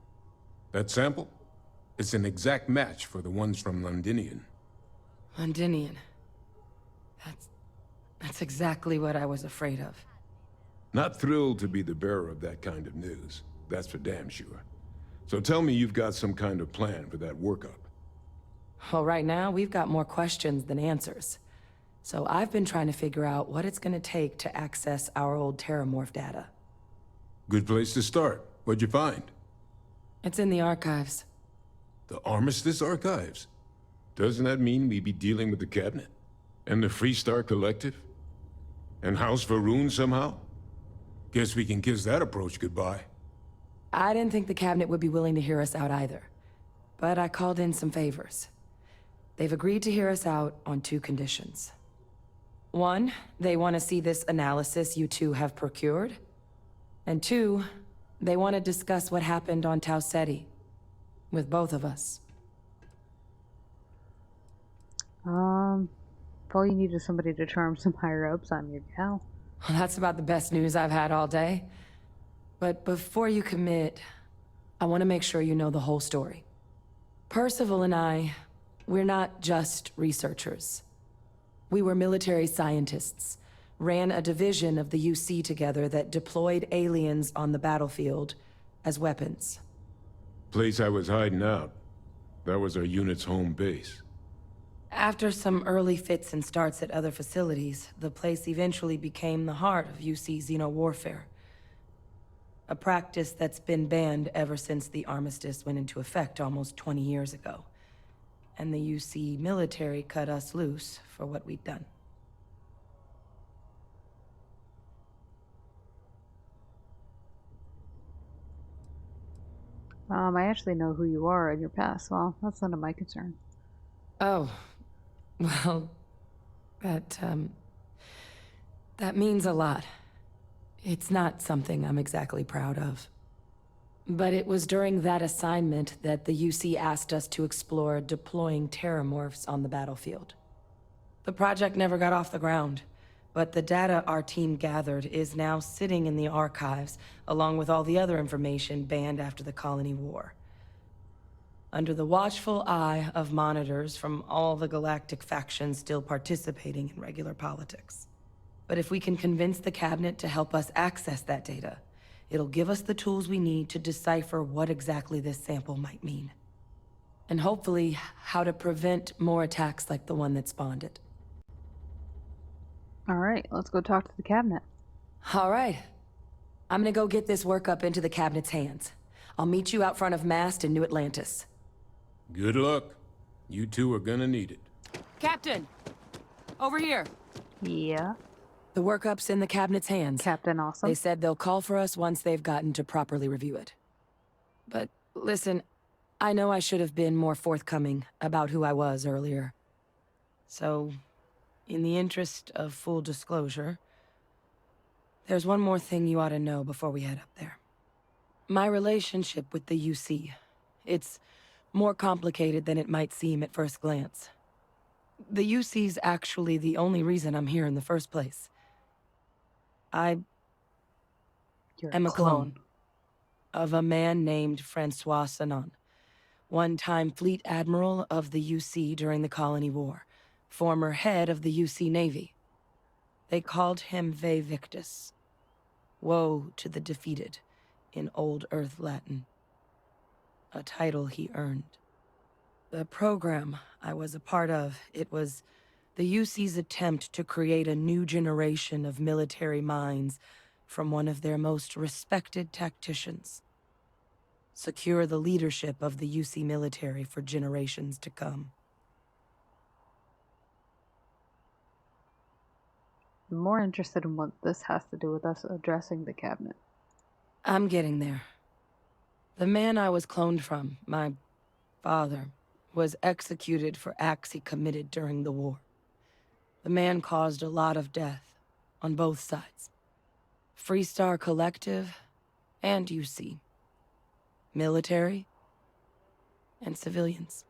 That sample? It's an exact match for the ones from Londinian. Londinian. That's exactly what I was afraid of. Not thrilled to be the bearer of that kind of news. That's for damn sure. So tell me you've got some kind of plan for that workup. Well, right now, we've got more questions than answers. So I've been trying to figure out what it's gonna take to access our old Terrormorph data. Good place to start. What'd you find? It's in the archives. The Armistice Archives? Doesn't that mean we'd be dealing with the Cabinet? And the Freestar Collective? And House Varun somehow? Guess we can kiss that approach goodbye. I didn't think the Cabinet would be willing to hear us out either. But I called in some favors. They've agreed to hear us out on two conditions. One, they want to see this analysis you two have procured. And two, they want to discuss what happened on Tau Ceti. With both of us. If all you need is somebody to charm some higher-ups, I'm your gal. Well, that's about the best news I've had all day. But before you commit, I want to make sure you know the whole story. Percival and I, we're not just researchers. We were military scientists, ran a division of the UC together that deployed aliens on the battlefield as weapons. Place I was hiding out. That was our unit's home base. After some early fits and starts at other facilities, the place eventually became the heart of UC xeno-warfare. A practice that's been banned ever since the armistice went into effect almost 20 years ago. And the UC military cut us loose for what we'd done. I actually know who you are in your past. Well, that's none of my concern. Oh, well, that means a lot. It's not something I'm exactly proud of. But it was during that assignment that the UC asked us to explore deploying Terrormorphs on the battlefield. The project never got off the ground, but the data our team gathered is now sitting in the archives, along with all the other information banned after the Colony War. Under the watchful eye of monitors from all the galactic factions still participating in regular politics. But if we can convince the Cabinet to help us access that data, it'll give us the tools we need to decipher what exactly this sample might mean. And hopefully, how to prevent more attacks like the one that spawned it. Alright, let's go talk to the Cabinet. Alright. I'm gonna go get this workup into the Cabinet's hands. I'll meet you out front of Mast in New Atlantis. Good luck. You two are gonna need it. Captain! Over here! Yeah? The workup's in the Cabinet's hands. Captain Awesome. They said they'll call for us once they've gotten to properly review it. But listen, I know I should have been more forthcoming about who I was earlier. So, in the interest of full disclosure, there's one more thing you ought to know before we head up there. My relationship with the UC It's more complicated than it might seem at first glance. The UC's actually the only reason I'm here in the first place. I am a clone of a man named Francois Sanon, one-time fleet admiral of the UC during the Colony War, former head of the UC Navy. They called him Ve Victus. Woe to the defeated, in Old Earth Latin. A title he earned. The program I was a part of, it was the UC's attempt to create a new generation of military minds from one of their most respected tacticians. Secure the leadership of the UC military for generations to come. I'm more interested in what this has to do with us addressing the cabinet. I'm getting there. The man I was cloned from, my father, was executed for acts he committed during the war. The man caused a lot of death, on both sides. Freestar Collective and UC. Military and civilians.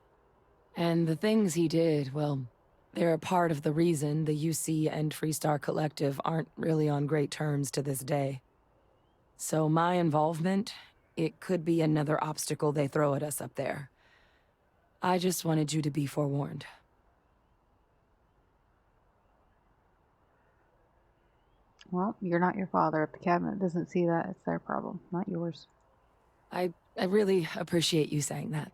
And the things he did, well, they're a part of the reason the UC and Freestar Collective aren't really on great terms to this day. So my involvement, it could be another obstacle they throw at us up there. I just wanted you to be forewarned. Well, you're not your father. If the cabinet doesn't see that, it's their problem, not yours. I really appreciate you saying that.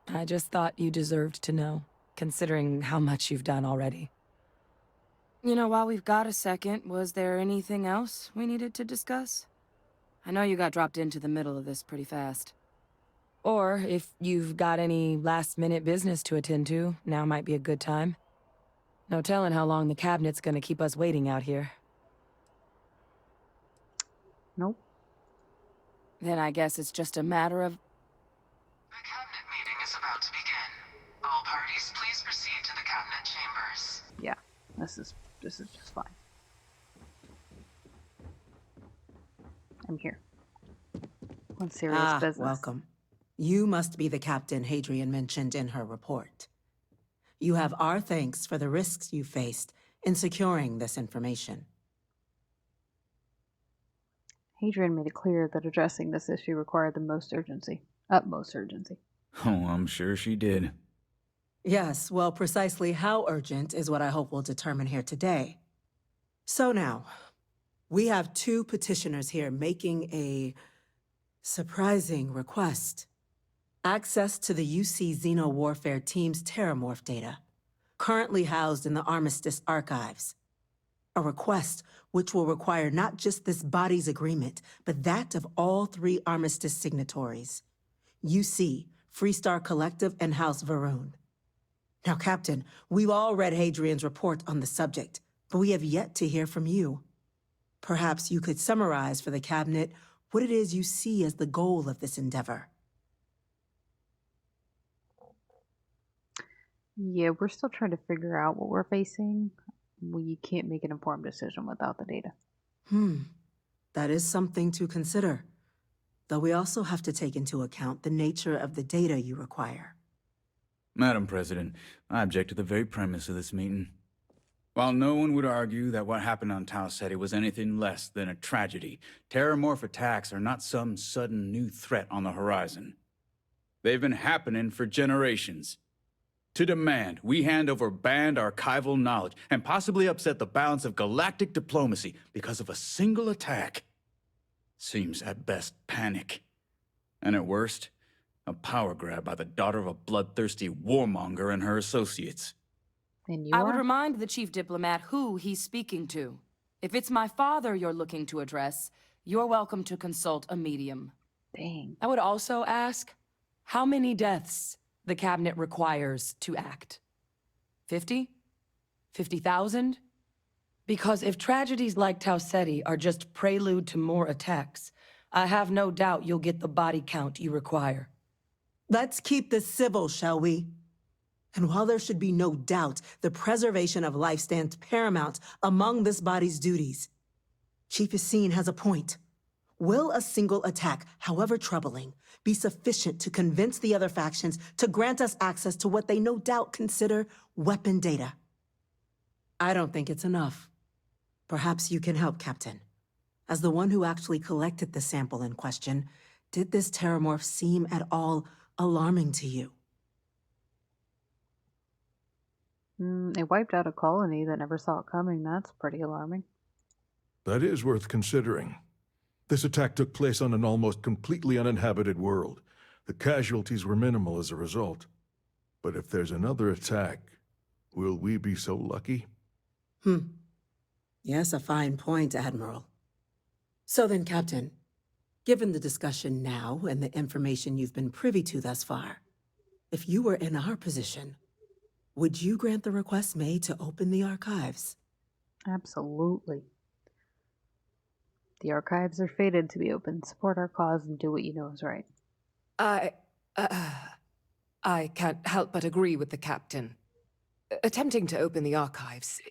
I just thought you deserved to know, considering how much you've done already. You know, while we've got a second, was there anything else we needed to discuss? I know you got dropped into the middle of this pretty fast. Or, if you've got any last-minute business to attend to, now might be a good time. No telling how long the cabinet's gonna keep us waiting out here. Nope. Then I guess it's just a matter of... The cabinet meeting is about to begin. All parties, please proceed to the cabinet chambers. Yeah, this is just fine. I'm here. On serious business. Welcome. You must be the captain Hadrian mentioned in her report. You have our thanks for the risks you faced in securing this information. Hadrian made it clear that addressing this issue required the most urgency. Utmost urgency. Oh, I'm sure she did. Yes, well, precisely how urgent is what I hope we'll determine here today. So now, we have two petitioners here making a surprising request. Access to the UC Xeno Warfare Team's Terrormorph data, currently housed in the Armistice archives. A request which will require not just this body's agreement, but that of all three Armistice signatories. UC, Freestar Collective, and House Varun. Now, Captain, we've all read Hadrian's report on the subject, but we have yet to hear from you. Perhaps you could summarize for the Cabinet what it is you see as the goal of this endeavor. Yeah, we're still trying to figure out what we're facing. We can't make an informed decision without the data. That is something to consider. Though we also have to take into account the nature of the data you require. Madam President, I object to the very premise of this meeting. While no one would argue that what happened on Tau Ceti was anything less than a tragedy, Terrormorph attacks are not some sudden new threat on the horizon. They've been happening for generations. To demand we hand over banned archival knowledge and possibly upset the balance of galactic diplomacy because of a single attack seems at best panic. And at worst, a power grab by the daughter of a bloodthirsty warmonger and her associates. I would remind the chief diplomat who he's speaking to. If it's my father you're looking to address, you're welcome to consult a medium. Dang. I would also ask, how many deaths the cabinet requires to act? 50? 50,000? Because if tragedies like Tau Ceti are just prelude to more attacks, I have no doubt you'll get the body count you require. Let's keep this civil, shall we? And while there should be no doubt the preservation of life stands paramount among this body's duties, Chief Yassine has a point. Will a single attack, however troubling, be sufficient to convince the other factions to grant us access to what they no doubt consider weapon data? I don't think it's enough. Perhaps you can help, Captain. As the one who actually collected the sample in question, did this Terrormorph seem at all alarming to you? It wiped out a colony that never saw it coming. That's pretty alarming. That is worth considering. This attack took place on an almost completely uninhabited world. The casualties were minimal as a result. But if there's another attack, will we be so lucky? Yes, a fine point, Admiral. So then, Captain, given the discussion now and the information you've been privy to thus far, if you were in our position, would you grant the request made to open the archives? Absolutely. The archives are fated to be open. Support our cause and do what you know is right. I can't help but agree with the captain. Attempting to open the archives,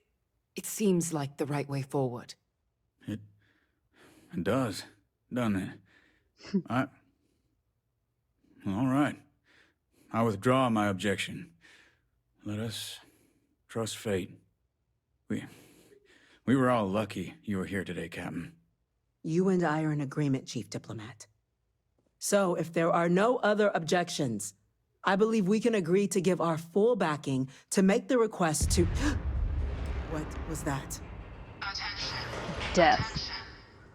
it seems like the right way forward. It does, doesn't it? All right. I withdraw my objection. Let us trust fate. We were all lucky you were here today, Captain. You and I are in agreement, Chief Diplomat. So, if there are no other objections, I believe we can agree to give our full backing to make the request to... What was that? Attention. Death. Attention.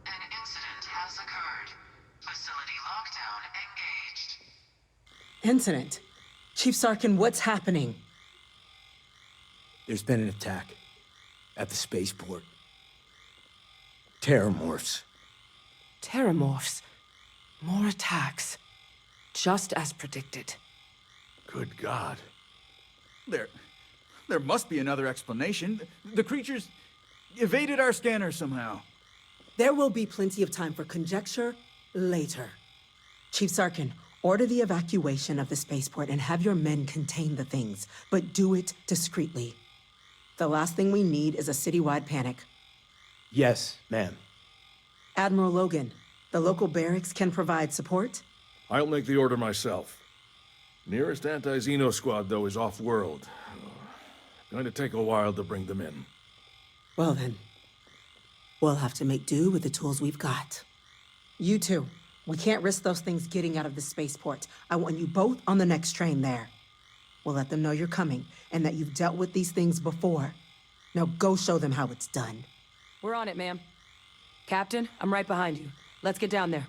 An incident has occurred. Facility lockdown engaged. Incident? Chief Sarkin, what's happening? There's been an attack at the spaceport. Terrormorphs. Terrormorphs. More attacks. Just as predicted. Good God. There must be another explanation. The creatures evaded our scanner somehow. There will be plenty of time for conjecture later. Chief Sarkin, order the evacuation of the spaceport and have your men contain the things, but do it discreetly. The last thing we need is a citywide panic. Yes, ma'am. Admiral Logan, the local barracks can provide support? I'll make the order myself. Nearest anti-Xeno squad, though, is off-world. Going to take a while to bring them in. Well then, we'll have to make do with the tools we've got. You two, we can't risk those things getting out of the spaceport. I want you both on the next train there. We'll let them know you're coming and that you've dealt with these things before. Now go show them how it's done. We're on it, ma'am. Captain, I'm right behind you. Let's get down there.